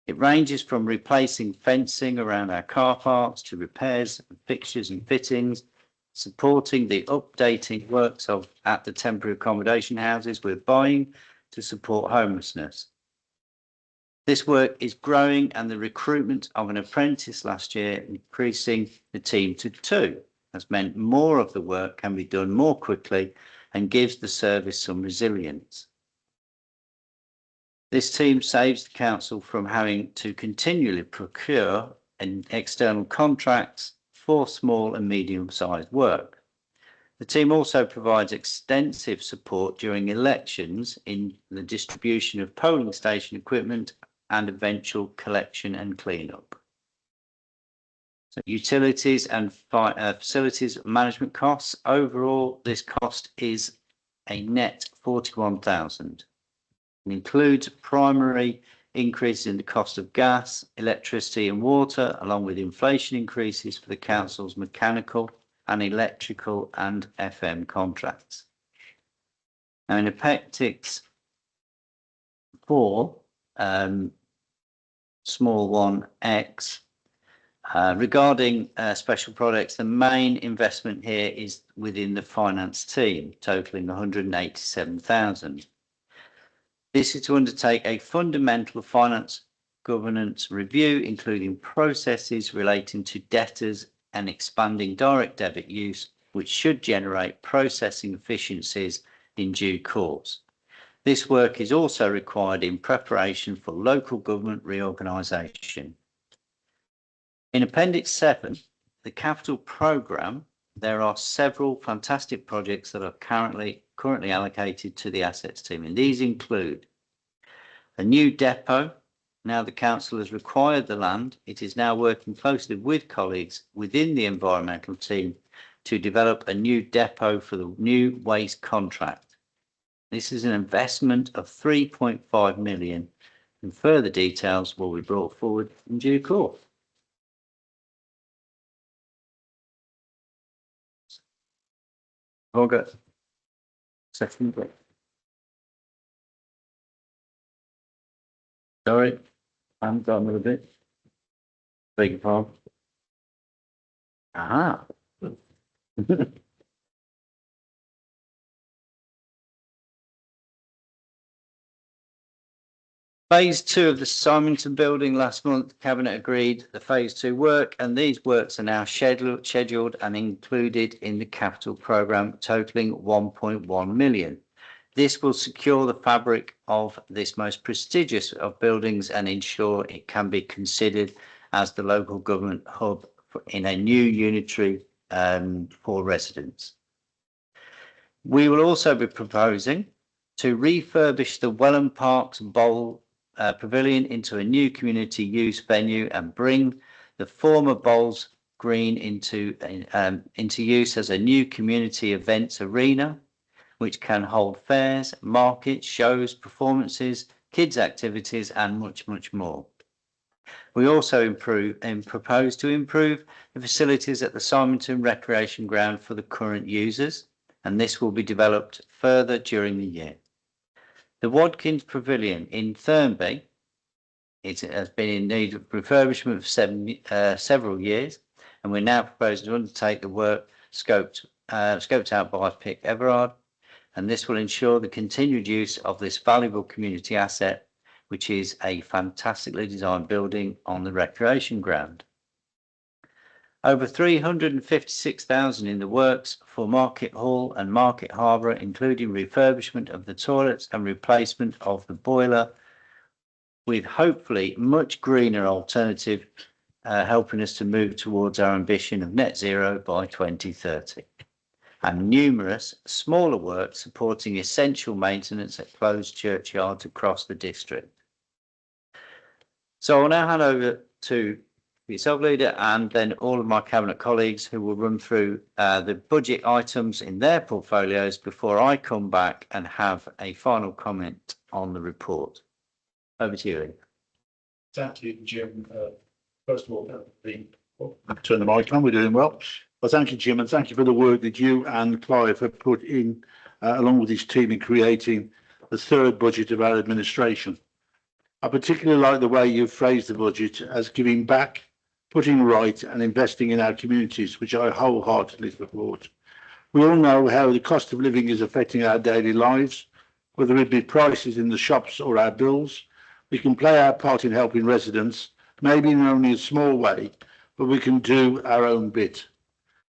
It ranges from replacing fencing around our car parks to repairs and fixtures and fittings, supporting the updating works at the temporary accommodation houses we're buying to support homelessness. This work is growing, and the recruitment of an apprentice last year, increasing the team to 2, has meant more of the work can be done more quickly and gives the service some resilience. This team saves the council from having to continually procure external contracts for small and medium-sized work. The team also provides extensive support during elections in the distribution of polling station equipment and eventual collection and clean-up. So utilities and facilities management costs. Overall, this cost is a net 41,000. It includes primary increases in the cost of gas, electricity and water, along with inflation increases for the council's mechanical and electrical and FM contracts. Now in Appendix 4, small 1X, regarding special products, the main investment here is within the finance team, totaling 187,000. This is to undertake a fundamental finance governance review, including processes relating to debtors and expanding direct debit use, which should generate processing efficiencies in due course. This work is also required in preparation for local government reorganisation. In Appendix 7, the capital programme, there are several fantastic projects that are currently allocated to the assets team, and these include a new depot. Now the council has required the land, it is now working closely with colleagues within the environmental team to develop a new depot for the new waste contract. This is an investment of 3.5 million, and further details will be brought forward in due course. Okay. Second. Sorry, I haven't got another bit. Beg your pardon. Aha. Phase 2 of the Symington building last month, Cabinet agreed the phase 2 work, and these works are now scheduled and included in the capital programme totalling 1.1 million. This will secure the fabric of this most prestigious of buildings and ensure it can be considered as the local government hub in a new unitary for residents. We will also be proposing to refurbish the Welland Parks Bowl Pavilion into a new community use venue and bring the former Bowls Green into use as a new community events arena, which can hold fairs, markets, shows, performances, kids' activities, and much, much more. We also propose to improve the facilities at the Symington Recreation Ground for the current users, and this will be developed further during the year. The Wadkins Pavilion in Thurnby, it has been in need of refurbishment for several years, and we're now proposing to undertake the work scoped out by Pick Everard, and this will ensure the continued use of this valuable community asset, which is a fantastically designed building on the recreation ground. Over 356,000 in the works for Market Hall and Market Harbour, including refurbishment of the toilets and replacement of the boiler, with hopefully much greener alternative, helping us to move towards our ambition of net zero by 2030. And numerous smaller works supporting essential maintenance at closed churchyards across the district. So I'll now hand over to yourself, Leader, and then all of my Cabinet colleagues who will run through the budget items in their portfolios before I come back and have a final comment on the report. Over to you, Lee. Thank you, Jim. First of all, turn the mic on, we're doing well. Well, thank you, Jim, and thank you for the work that you and Clive have put in, along with his team, in creating the third budget of our administration. I particularly like the way you've phrased the budget as giving back, putting right, and investing in our communities, which I wholeheartedly support. We all know how the cost of living is affecting our daily lives, whether it be prices in the shops or our bills. We can play our part in helping residents, maybe in only a small way, but we can do our own bit.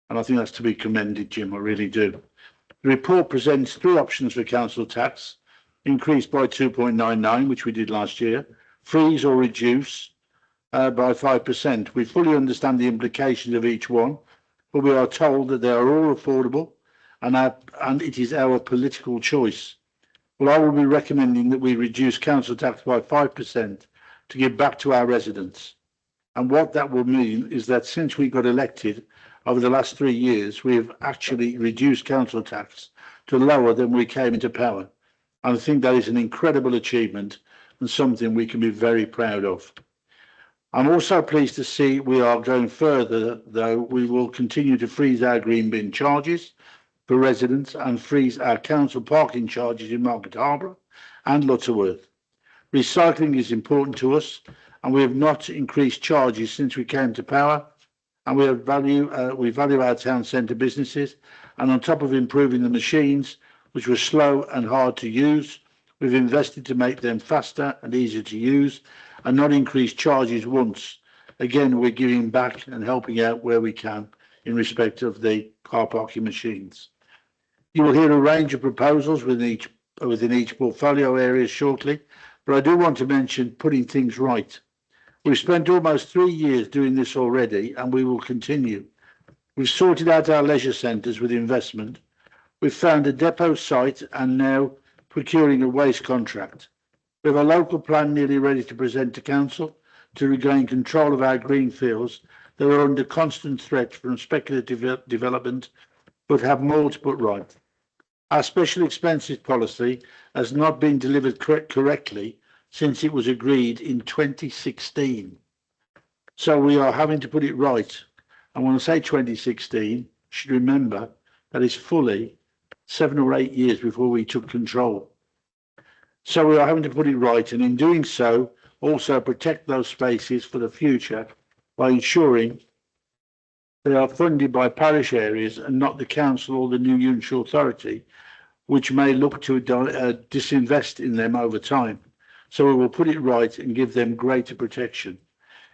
And I think that's to be commended, Jim, I really do. The report presents three options for council tax: increase by 2.99, which we did last year, freeze or reduce by 5%. We fully understand the implications of each one, but we are told that they are all affordable and it is our political choice. Well, I will be recommending that we reduce council tax by 5% to give back to our residents. And what that will mean is that since we got elected over the last 3 years, we have actually reduced council tax to lower than we came into power. And I think that is an incredible achievement and something we can be very proud of. I'm also pleased to see we are going further, though. We will continue to freeze our green bin charges for residents and freeze our council parking charges in Market Harbour and Lutterworth. Recycling is important to us, and we have not increased charges since we came to power, and we value our town centre businesses, and on top of improving the machines, which were slow and hard to use, we've invested to make them faster and easier to use and not increase charges once. Again, we're giving back and helping out where we can in respect of the car parking machines. You will hear a range of proposals within each portfolio area shortly, but I do want to mention putting things right. We've spent almost 3 years doing this already, and we will continue. We've sorted out our leisure centres with investment. We've found a depot site and now procuring a waste contract. We have a local plan nearly ready to present to council to regain control of our green fields that are under constant threat from speculative development but have more to put right. Our special expenses policy has not been delivered correctly since it was agreed in 2016. So we are having to put it right. And when I say 2016, you should remember that is fully 7 or 8 years before we took control. So we are having to put it right, and in doing so, also protect those spaces for the future by ensuring they are funded by parish areas and not the council or the new unitary authority, which may look to disinvest in them over time. So we will put it right and give them greater protection.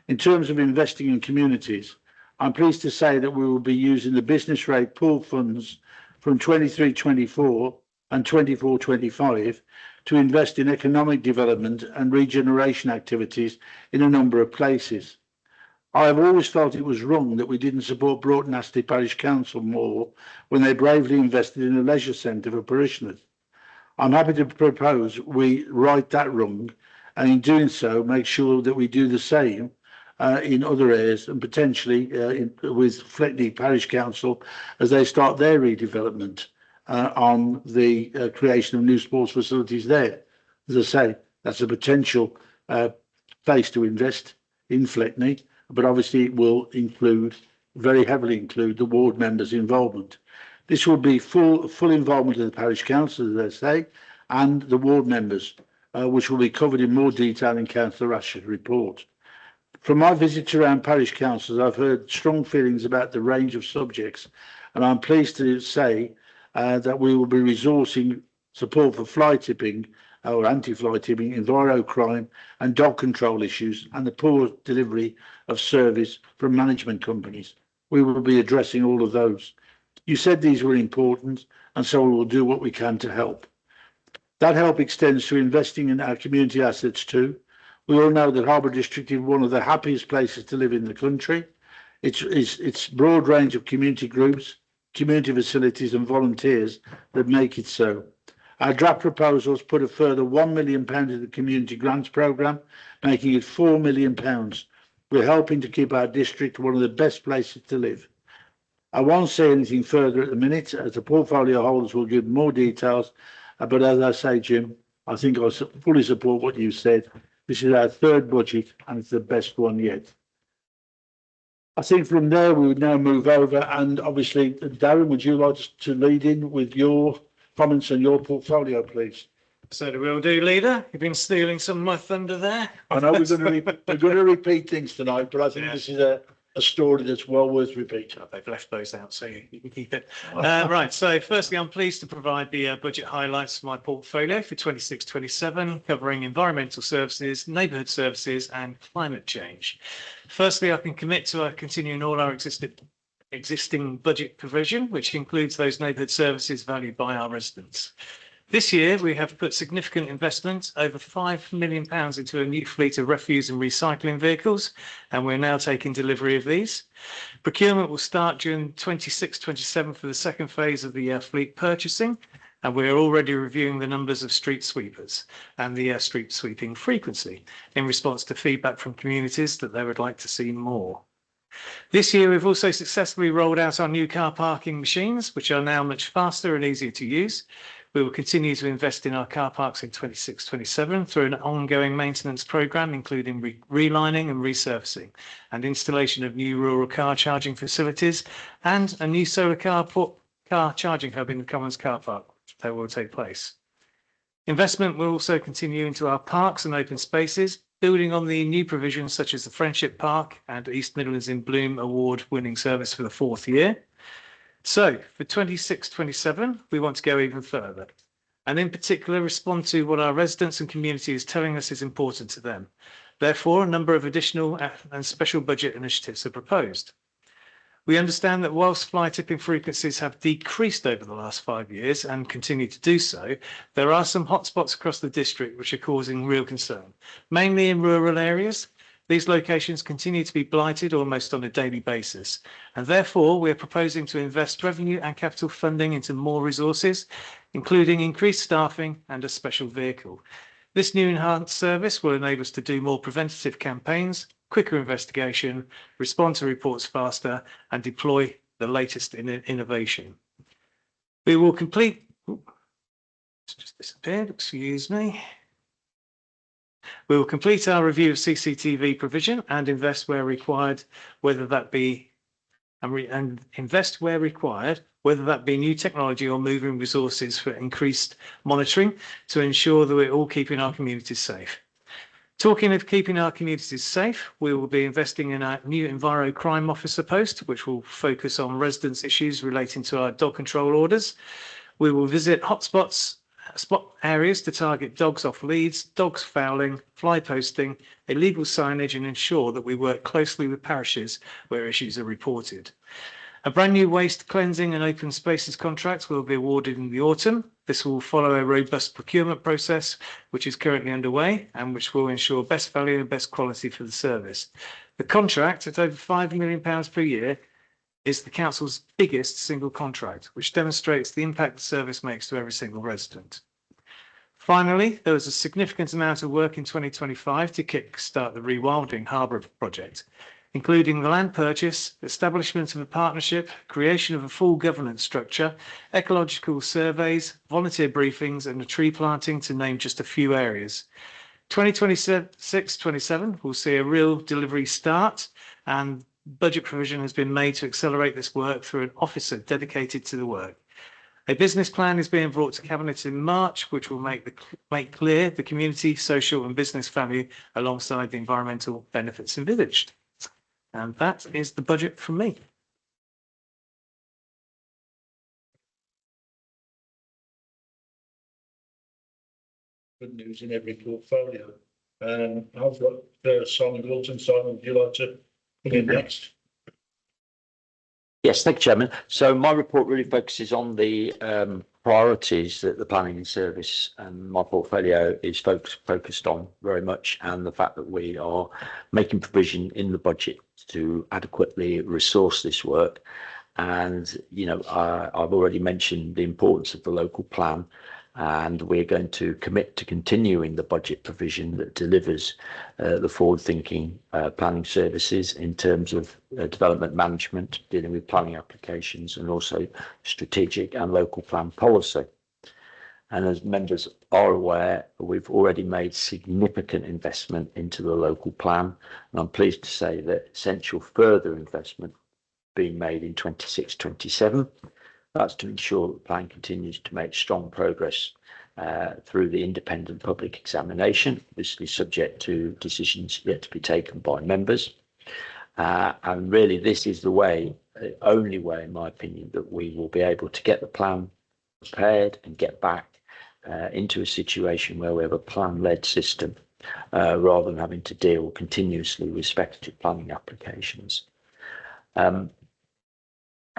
In terms of investing in communities, I'm pleased to say that we will be using the business rate pool funds from 23-24 and 24-25 to invest in economic development and regeneration activities in a number of places. I have always felt it was wrong that we didn't support Broughton Astley Parish Council more when they bravely invested in a leisure centre for parishioners. I'm happy to propose we right that wrong, and in doing so make sure that we do the same in other areas, and potentially with Fletney Parish Council as they start their redevelopment on the creation of new sports facilities there. As I say, that's a potential place to invest in Fletney, but obviously it will very heavily include the ward members' involvement. This will be full involvement of the parish council, as they say, and the ward members, which will be covered in more detail in Councillor Ash's report. From my visits around parish councils, I've heard strong feelings about the range of subjects, and I'm pleased to say that we will be resourcing support for fly tipping or anti-fly tipping, enviro crime and dog control issues, and the poor delivery of service from management companies. We will be addressing all of those. You said these were important, and so we will do what we can to help. That help extends to investing in our community assets too. We all know that Harbour District is one of the happiest places to live in the country. It's broad range of community groups, community facilities and volunteers that make it so. Our draft proposals put a further £1 million into the community grants programme, making it £4 million. We're helping to keep our district one of the best places to live. I won't say anything further at the minute, as the portfolio holders will give more details, but as I say, Jim, I think I fully support what you said. This is our third budget and it's the best one yet. I think from there we would now move over, and obviously, Darren, would you like to lead in with your comments on your portfolio, please? So do we'll do, Leader. You've been stealing some of my thunder there. I know we're going to repeat things tonight, but I think this is a story that's well worth repeating. They've left those out, so you can keep it. Right. So firstly, I'm pleased to provide the budget highlights for my portfolio for 26-27, covering environmental services, neighbourhood services and climate change. Firstly, I can commit to continuing all our existing budget provision, which includes those neighbourhood services valued by our residents. This year, we have put significant investment, over £5 million, into a new fleet of refuse and recycling vehicles, and we're now taking delivery of these. Procurement will start during 26-27 for the second phase of the fleet purchasing, and we're already reviewing the numbers of street sweepers and the street sweeping frequency in response to feedback from communities that they would like to see more. This year, we've also successfully rolled out our new car parking machines, which are now much faster and easier to use. We will continue to invest in our car parks in 26-27 through an ongoing maintenance programme, including relining and resurfacing, and installation of new rural car charging facilities, and a new solar car charging hub in the Commons car park that will take place. Investment will also continue into our parks and open spaces, building on the new provisions such as the Friendship Park and East Midlands in Bloom award-winning service for the 4th year. So for 26-27, we want to go even further, and in particular respond to what our residents and community is telling us is important to them. Therefore, a number of additional and special budget initiatives are proposed. We understand that whilst fly tipping frequencies have decreased over the last 5 years and continue to do so, there are some hotspots across the district which are causing real concern, mainly in rural areas. These locations continue to be blighted almost on a daily basis, and therefore we are proposing to invest revenue and capital funding into more resources, including increased staffing and a special vehicle. This new enhanced service will enable us to do more preventative campaigns, quicker investigation, respond to reports faster, and deploy the latest in innovation. We will complete. It's just disappeared, excuse me. We will complete our review of CCTV provision and invest where required, whether that be and invest where required, whether that be new technology or moving resources for increased monitoring to ensure that we're all keeping our communities safe. Talking of keeping our communities safe, we will be investing in our new Enviro Crime Officer post, which will focus on residents' issues relating to our dog control orders. We will visit hotspots, spot areas to target dogs off leads, dogs fouling, fly posting, illegal signage, and ensure that we work closely with parishes where issues are reported. A brand new waste cleansing and open spaces contract will be awarded in the autumn. This will follow a robust procurement process, which is currently underway and which will ensure best value and best quality for the service. The contract, at over £5 million per year, is the council's biggest single contract, which demonstrates the impact the service makes to every single resident. Finally, there was a significant amount of work in 2025 to kickstart the Rewilding Harbour project, including the land purchase, establishment of a partnership, creation of a full governance structure, ecological surveys, volunteer briefings, and a tree planting, to name just a few areas. 2026-27 will see a real delivery start, and budget provision has been made to accelerate this work through an officer dedicated to the work. A business plan is being brought to Cabinet in March, which will make clear the community, social and business value alongside the environmental benefits envisaged. And that is the budget from me. Good news in every portfolio. I've got Simon Wilton. Simon, would you like to come in next? Yes, thank you, Chairman. So my report really focuses on the priorities that the planning service and my portfolio is focused on very much, and the fact that we are making provision in the budget to adequately resource this work. And, you know, I've already mentioned the importance of the local plan, and we're going to commit to continuing the budget provision that delivers the forward-thinking planning services in terms of development management, dealing with planning applications, and also strategic and local plan policy. And as members are aware, we've already made significant investment into the local plan, and I'm pleased to say that essential further investment being made in 26-27. That's to ensure that the plan continues to make strong progress through the independent public examination, obviously subject to decisions yet to be taken by members. And really, this is the way, the only way, in my opinion, that we will be able to get the plan prepared and get back into a situation where we have a plan-led system rather than having to deal continuously with speculative planning applications.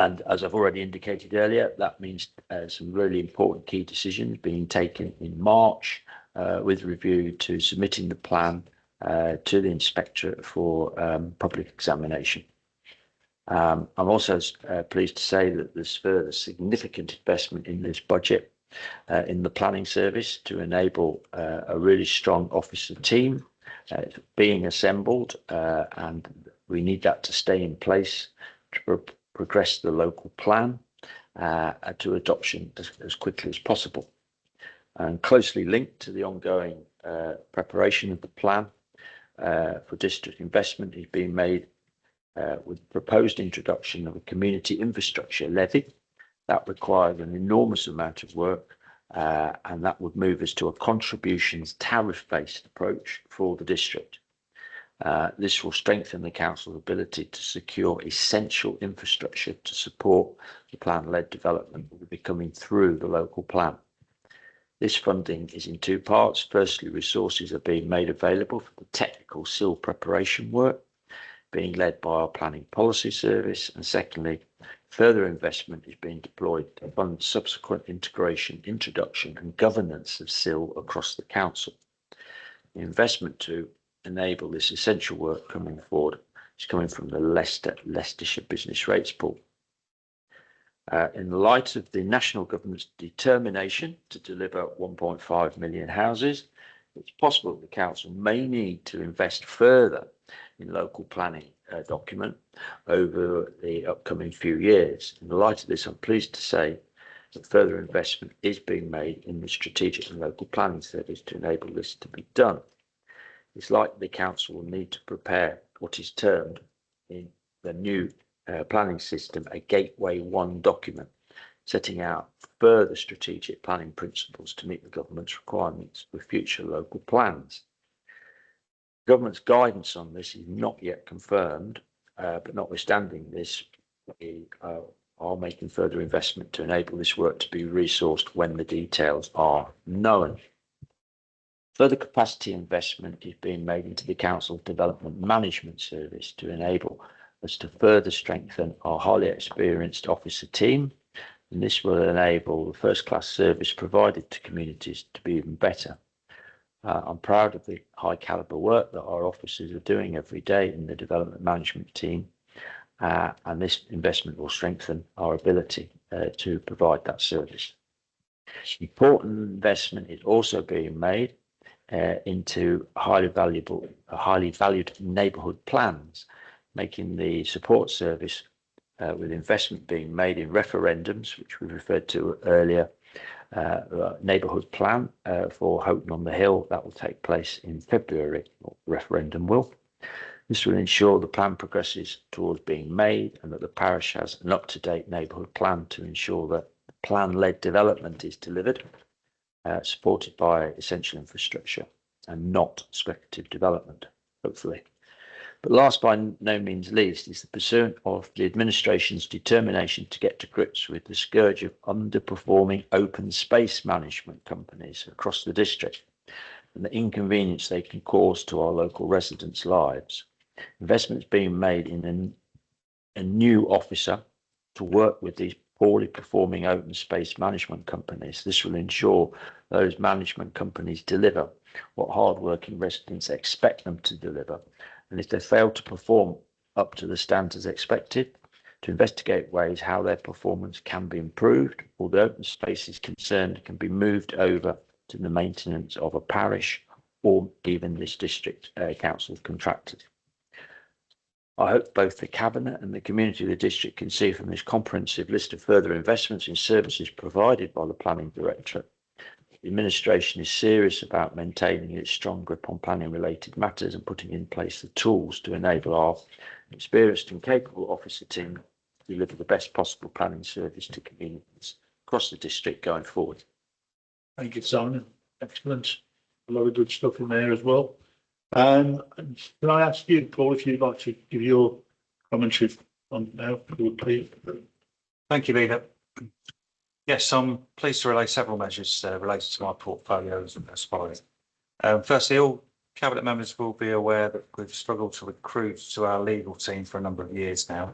And as I've already indicated earlier, that means some really important key decisions being taken in March with review to submitting the plan to the inspector for public examination. I'm also pleased to say that there's further significant investment in this budget in the planning service to enable a really strong officer team being assembled, and we need that to stay in place to progress the local plan to adoption as quickly as possible. And closely linked to the ongoing preparation of the plan for district investment is being made with proposed introduction of a community infrastructure levy. That requires an enormous amount of work, and that would move us to a contributions tariff-based approach for the district. This will strengthen the council's ability to secure essential infrastructure to support the plan-led development that will be coming through the local plan. This funding is in two parts. Firstly, resources are being made available for the technical SIL preparation work being led by our planning policy service. And secondly, further investment is being deployed to fund subsequent integration, introduction and governance of SIL across the council. The investment to enable this essential work coming forward is coming from the Leicestershire Business Rates Pool. In the light of the national government's determination to deliver 1.5 million houses, it's possible that the council may need to invest further in local planning document over the upcoming few years. In the light of this, I'm pleased to say that further investment is being made in the strategic and local planning service to enable this to be done. It's likely the council will need to prepare what is termed in the new planning system a Gateway 1 document, setting out further strategic planning principles to meet the government's requirements with future local plans. Government's guidance on this is not yet confirmed, but notwithstanding this, we are making further investment to enable this work to be resourced when the details are known. Further capacity investment is being made into the Council Development Management Service to enable us to further strengthen our highly experienced officer team, and this will enable the first-class service provided to communities to be even better. I'm proud of the high caliber work that our officers are doing every day in the development management team, and this investment will strengthen our ability to provide that service. Important investment is also being made into highly valued neighbourhood plans, making the support service with investment being made in referendums, which we referred to earlier, neighbourhood plan for Houghton on the Hill that will take place in February, or referendum will. This will ensure the plan progresses towards being made and that the parish has an up-to-date neighbourhood plan to ensure that plan-led development is delivered, supported by essential infrastructure and not speculative development, hopefully. But last by no means least is the pursuit of the administration's determination to get to grips with the scourge of underperforming open space management companies across the district and the inconvenience they can cause to our local residents' lives. Investments being made in a new officer to work with these poorly performing open space management companies. This will ensure those management companies deliver what hard-working residents expect them to deliver. And if they fail to perform up to the standards expected, to investigate ways how their performance can be improved, or the open spaces concerned can be moved over to the maintenance of a parish or even this district council contractors. I hope both the Cabinet and the community of the district can see from this comprehensive list of further investments in services provided by the Planning Directorate, the administration is serious about maintaining its strong grip on planning related matters and putting in place the tools to enable our experienced and capable officer team to deliver the best possible planning service to communities across the district going forward. Thank you, Simon. Excellent. A lot of good stuff in there as well. Can I ask you, Paul, if you'd like to give your commentary on now, please? Thank you, Leader. Yes, I'm pleased to relay several measures related to my portfolio as follows. Firstly, all Cabinet members will be aware that we've struggled to recruit to our legal team for a number of years now,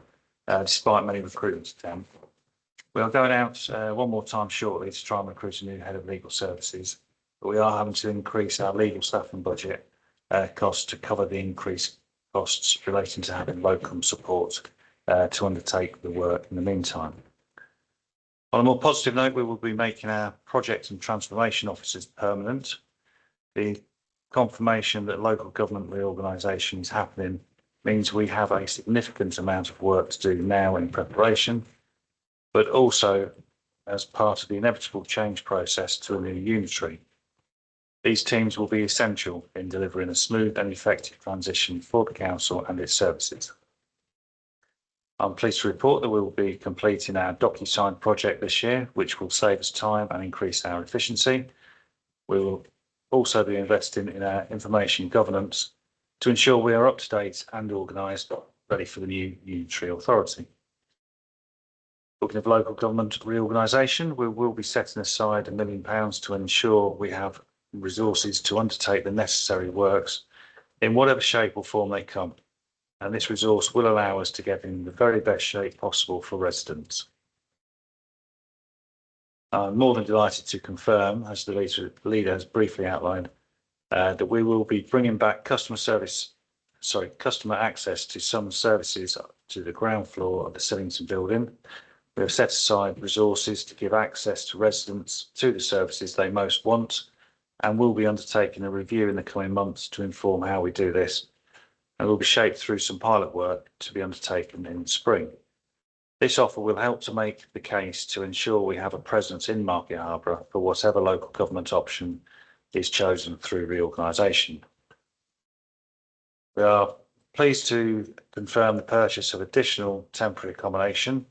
despite many recruitment attempts. We are going out one more time shortly to try and recruit a new head of legal services, but we are having to increase our legal staff and budget costs to cover the increased costs relating to having locum support to undertake the work in the meantime. On a more positive note, we will be making our project and transformation officers permanent. The confirmation that local government reorganisation is happening means we have a significant amount of work to do now in preparation, but also as part of the inevitable change process to a new unitary. These teams will be essential in delivering a smooth and effective transition for the council and its services. I'm pleased to report that we will be completing our DocuSign project this year, which will save us time and increase our efficiency. We will also be investing in our information governance to ensure we are up to date and organised, ready for the new unitary authority. Talking of local government reorganisation, we will be setting aside £1 million to ensure we have resources to undertake the necessary works in whatever shape or form they come. And this resource will allow us to get in the very best shape possible for residents. I'm more than delighted to confirm, as the leader has briefly outlined, that we will be bringing back customer access to some services to the ground floor of the Sillington building. We have set aside resources to give access to residents to the services they most want, and will be undertaking a review in the coming months to inform how we do this, and will be shaped through some pilot work to be undertaken in spring. This offer will help to make the case to ensure we have a presence in Market Harborough for whatever local government option is chosen through reorganisation. We are pleased to confirm the purchase of additional temporary accommodation.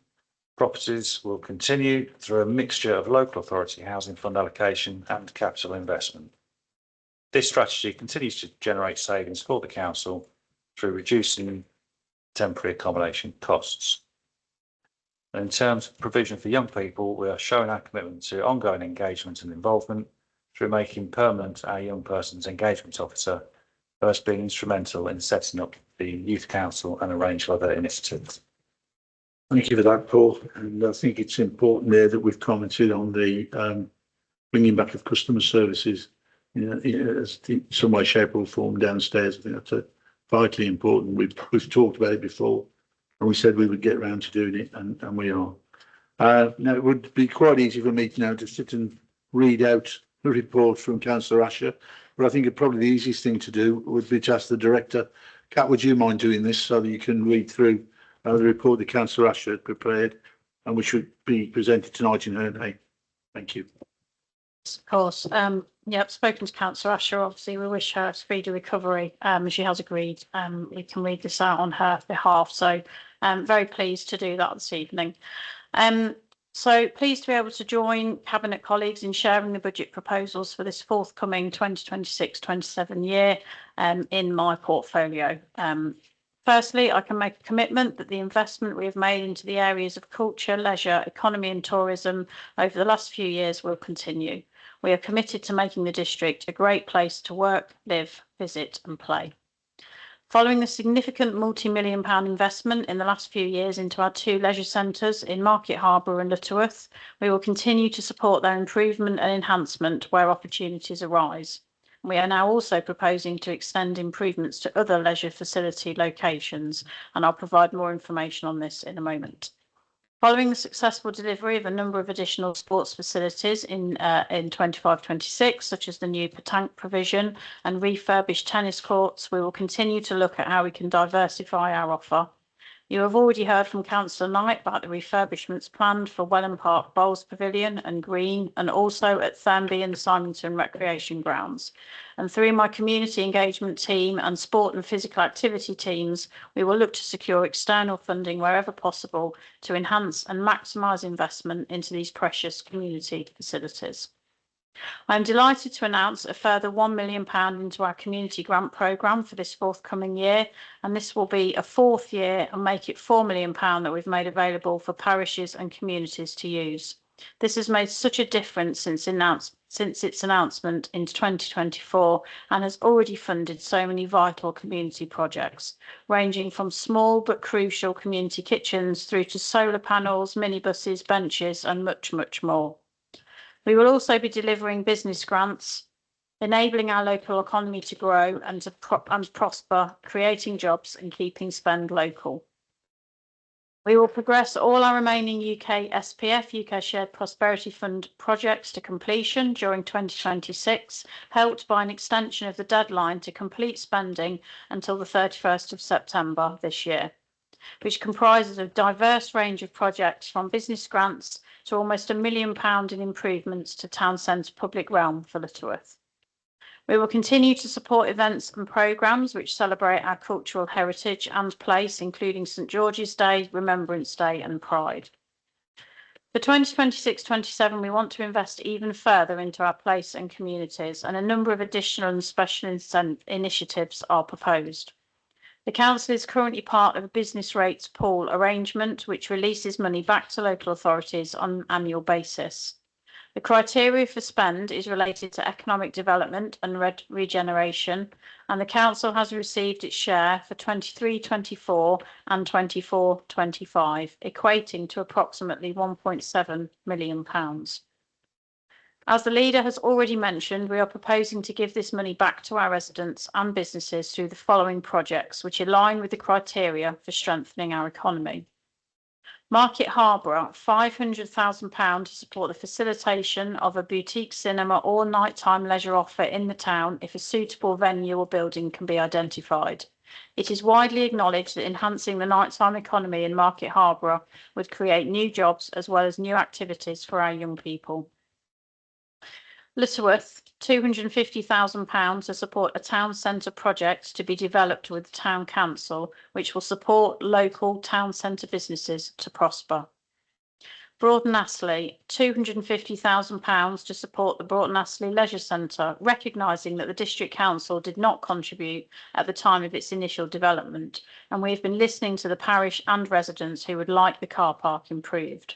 Properties will continue through a mixture of local authority housing fund allocation and capital investment. This strategy continues to generate savings for the council through reducing temporary accommodation costs. And in terms of provision for young people, we are showing our commitment to ongoing engagement and involvement through making permanent our young person's engagement officer, who has been instrumental in setting up the youth council and a range of other initiatives. Thank you for that, Paul. And I think it's important there that we've commented on the bringing back of customer services, as in some way, shape or form downstairs. I think that's vitally important. We've talked about it before, and we said we would get around to doing it, and we are. Now, it would be quite easy for me now to sit and read out the report from Councillor Asher, but I think probably the easiest thing to do would be to ask the director. Kat, would you mind doing this so that you can read through the report that Councillor Asher had prepared and which should be presented tonight in her name? Thank you. Of course. Yeah, I've spoken to Councillor Asher. Obviously, we wish her a speedy recovery. She has agreed. We can read this out on her behalf. So I'm very pleased to do that this evening. So pleased to be able to join Cabinet colleagues in sharing the budget proposals for this forthcoming 2026-27 year in my portfolio. Firstly, I can make a commitment that the investment we have made into the areas of culture, leisure, economy and tourism over the last few years will continue. We are committed to making the district a great place to work, live, visit and play. Following the significant multi-million-pound investment in the last few years into our two leisure centres in Market Harborough and Lutterworth, we will continue to support their improvement and enhancement where opportunities arise. We are now also proposing to extend improvements to other leisure facility locations, and I'll provide more information on this in a moment. Following the successful delivery of a number of additional sports facilities in 25-26, such as the new petanque provision and refurbished tennis courts, we will continue to look at how we can diversify our offer. You have already heard from Councillor Knight about the refurbishments planned for Welland Park Bowls Pavilion and Green, and also at Thurmby and Simonton Recreation Grounds. And through my community engagement team and sport and physical activity teams, we will look to secure external funding wherever possible to enhance and maximise investment into these precious community facilities. I am delighted to announce a further £1 million into our community grant programme for this forthcoming year, and this will be a fourth year and make it £4 million that we've made available for parishes and communities to use. This has made such a difference since its announcement in 2024 and has already funded so many vital community projects, ranging from small but crucial community kitchens through to solar panels, minibuses, benches and much, much more. We will also be delivering business grants, enabling our local economy to grow and to prosper, creating jobs and keeping spend local. We will progress all our remaining UK SPF, UK Shared Prosperity Fund projects to completion during 2026, helped by an extension of the deadline to complete spending until the 31st of September this year, which comprises a diverse range of projects from business grants to almost £1 million in improvements to town centre public realm for Lutterworth. We will continue to support events and programmes which celebrate our cultural heritage and place, including St George's Day, Remembrance Day and Pride. For 2026-27, we want to invest even further into our place and communities, and a number of additional and special initiatives are proposed. The Council is currently part of a business rates pool arrangement which releases money back to local authorities on an annual basis. The criteria for spend is related to economic development and regeneration, and the Council has received its share for 23-24 and 24-25, equating to approximately £1.7 million. As the leader has already mentioned, we are proposing to give this money back to our residents and businesses through the following projects, which align with the criteria for strengthening our economy. Market Harborough, £500,000 to support the facilitation of a boutique cinema or nighttime leisure offer in the town if a suitable venue or building can be identified. It is widely acknowledged that enhancing the nighttime economy in Market Harborough would create new jobs as well as new activities for our young people. Lutterworth, £250,000 to support a town centre project to be developed with the Town Council, which will support local town centre businesses to prosper. Broughton Astley, £250,000 to support the Broughton Astley Leisure Centre, recognising that the District Council did not contribute at the time of its initial development, and we have been listening to the parish and residents who would like the car park improved.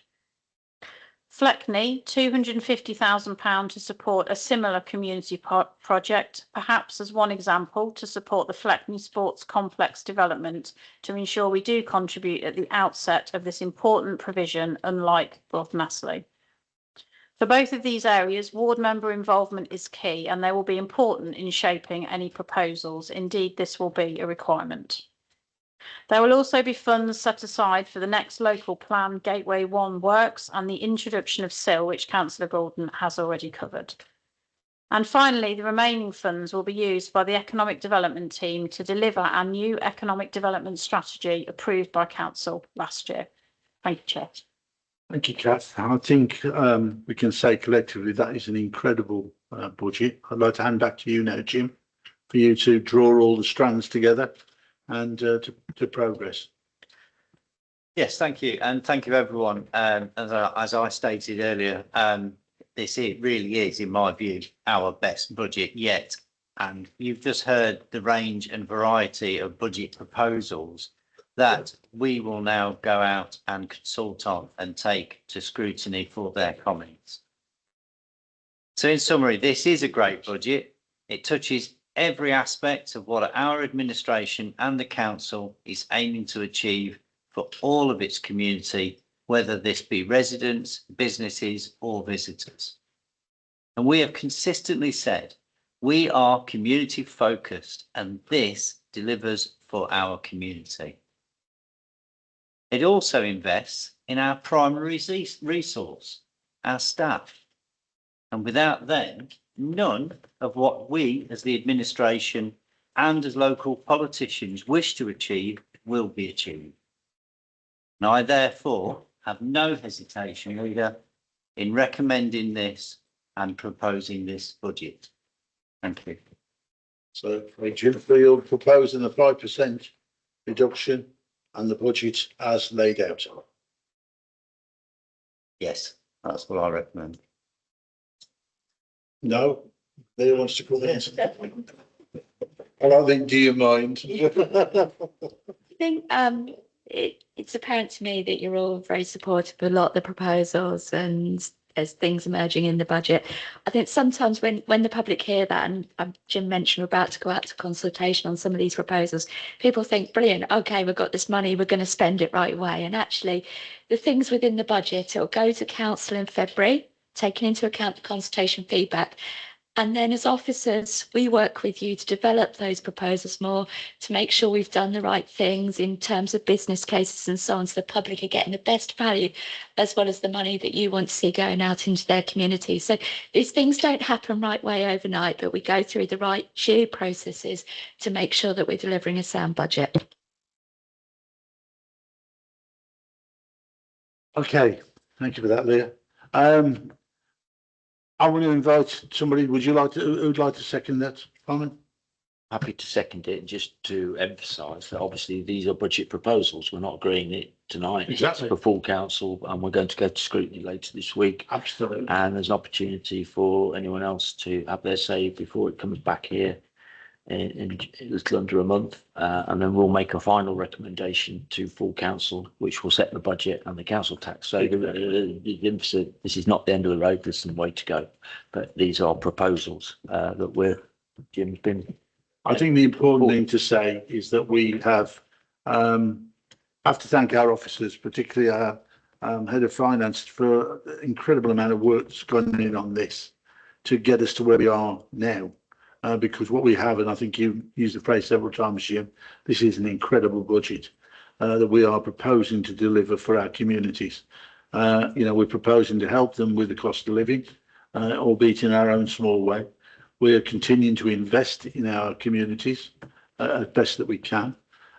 Fleckney, £250,000 to support a similar community project, perhaps as one example to support the Fleckney Sports Complex development to ensure we do contribute at the outset of this important provision, unlike Broughton Astley. For both of these areas, ward member involvement is key and they will be important in shaping any proposals. Indeed, this will be a requirement. There will also be funds set aside for the next local plan Gateway 1 works and the introduction of SIL, which Councillor Gordon has already covered. And finally, the remaining funds will be used by the Economic Development team to deliver our new economic development strategy approved by Council last year. Thank you, Chair. Thank you, Kath. I think we can say collectively that is an incredible budget. I'd like to hand back to you now, Jim, for you to draw all the strands together and to progress. Yes, thank you. And thank you, everyone. As I stated earlier, really is, in my view, our best budget yet. And you've just heard the range and variety of budget proposals that we will now go out and consult on and take to scrutiny for their comments. So in summary, this is a great budget. It touches every aspect of what our administration and the council is aiming to achieve for all of its community, whether this be residents, businesses or visitors. And we have consistently said we are community focused and this delivers for our community. It also invests in our primary resource, our staff. And without them, none of what we as the administration and as local politicians wish to achieve will be achieved. And I therefore have no hesitation, Leader, in recommending this and proposing this budget. Thank you. So, Jim, for your proposing the 5% reduction and the budget as laid out. Yes, that's what I recommend. No, they wants to come in. I don't think, do you mind? I think it's apparent to me that you're all very supportive of a lot of the proposals and as things emerging in the budget. I think sometimes when the public hear that, and Jim mentioned we're about to go out to consultation on some of these proposals, people think, brilliant, okay, we've got this money, we're going to spend it right away. And actually, the things within the budget, it'll go to council in February, taking into account the consultation feedback. And then as officers, we work with you to develop those proposals more, to make sure we've done the right things in terms of business cases and so on, so the public are getting the best value, as well as the money that you want to see going out into their community. So these things don't happen right way overnight, but we go through the right due processes to make sure that we're delivering a sound budget. Okay, thank you for that, Leah. I want to invite somebody. Who'd like to second that comment? Happy to second it, just to emphasise that obviously these are budget proposals. We're not agreeing it tonight. Exactly. It's for full council and we're going to go to scrutiny later this week. Absolutely. And there's an opportunity for anyone else to have their say before it comes back here in a little under a month. And then we'll make a final recommendation to full council, which will set the budget and the council tax. So this is not the end of the road. There's some way to go. But these are proposals that Jim's been. I think the important thing to say is that we have to thank our officers, particularly our head of finance, for an incredible amount of work that's gone in on this to get us to where we are now. Because what we have, and I think you used the phrase several times, Jim, this is an incredible budget that we are proposing to deliver for our communities. We're proposing to help them with the cost of living, albeit in our own small way. We're continuing to invest in our communities as best that we can.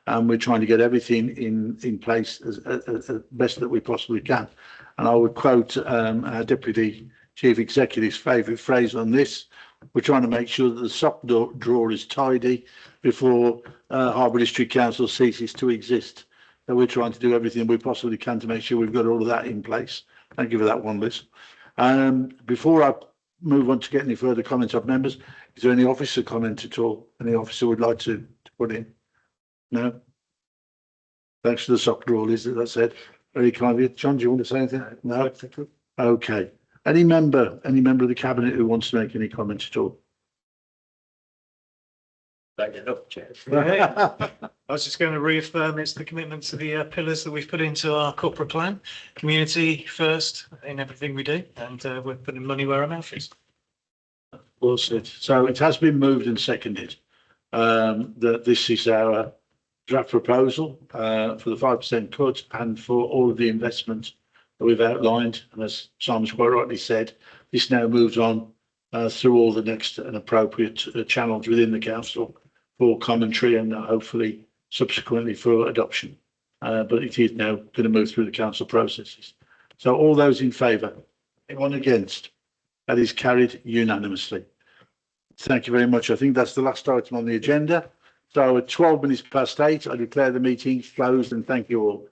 And we're trying to get everything in place as best that we possibly can. And I would quote our Deputy Chief Executive's favourite phrase on this: we're trying to make sure that the sock drawer is tidy before Harbour District Council ceases to exist. So we're trying to do everything we possibly can to make sure we've got all of that in place. Thank you for that one, Liz. Before I move on to get any further comments of members, is there any officer comment at all? Any officer would like to put in? No? Thanks for the sock drawer, Liz, as I said. Very kind of you. John, do you want to say anything? No? Okay. Any member of the cabinet who wants to make any comments at all? I was just going to reaffirm it's the commitment to the pillars that we've put into our corporate plan. Community first in everything we do, and we're putting money where our mouth is. Well said. So it has been moved and seconded that this is our draft proposal for the 5% cut and for all of the investment that we've outlined. And as Simon's quite rightly said, this now moves on through all the next and appropriate channels within the council for commentary and hopefully subsequently for adoption. But it is now going to move through the council processes. So all those in favour? Anyone against? That is carried unanimously. Thank you very much. I think that's the last item on the agenda. So at 12 minutes past 8, I declare the meeting closed and thank you all.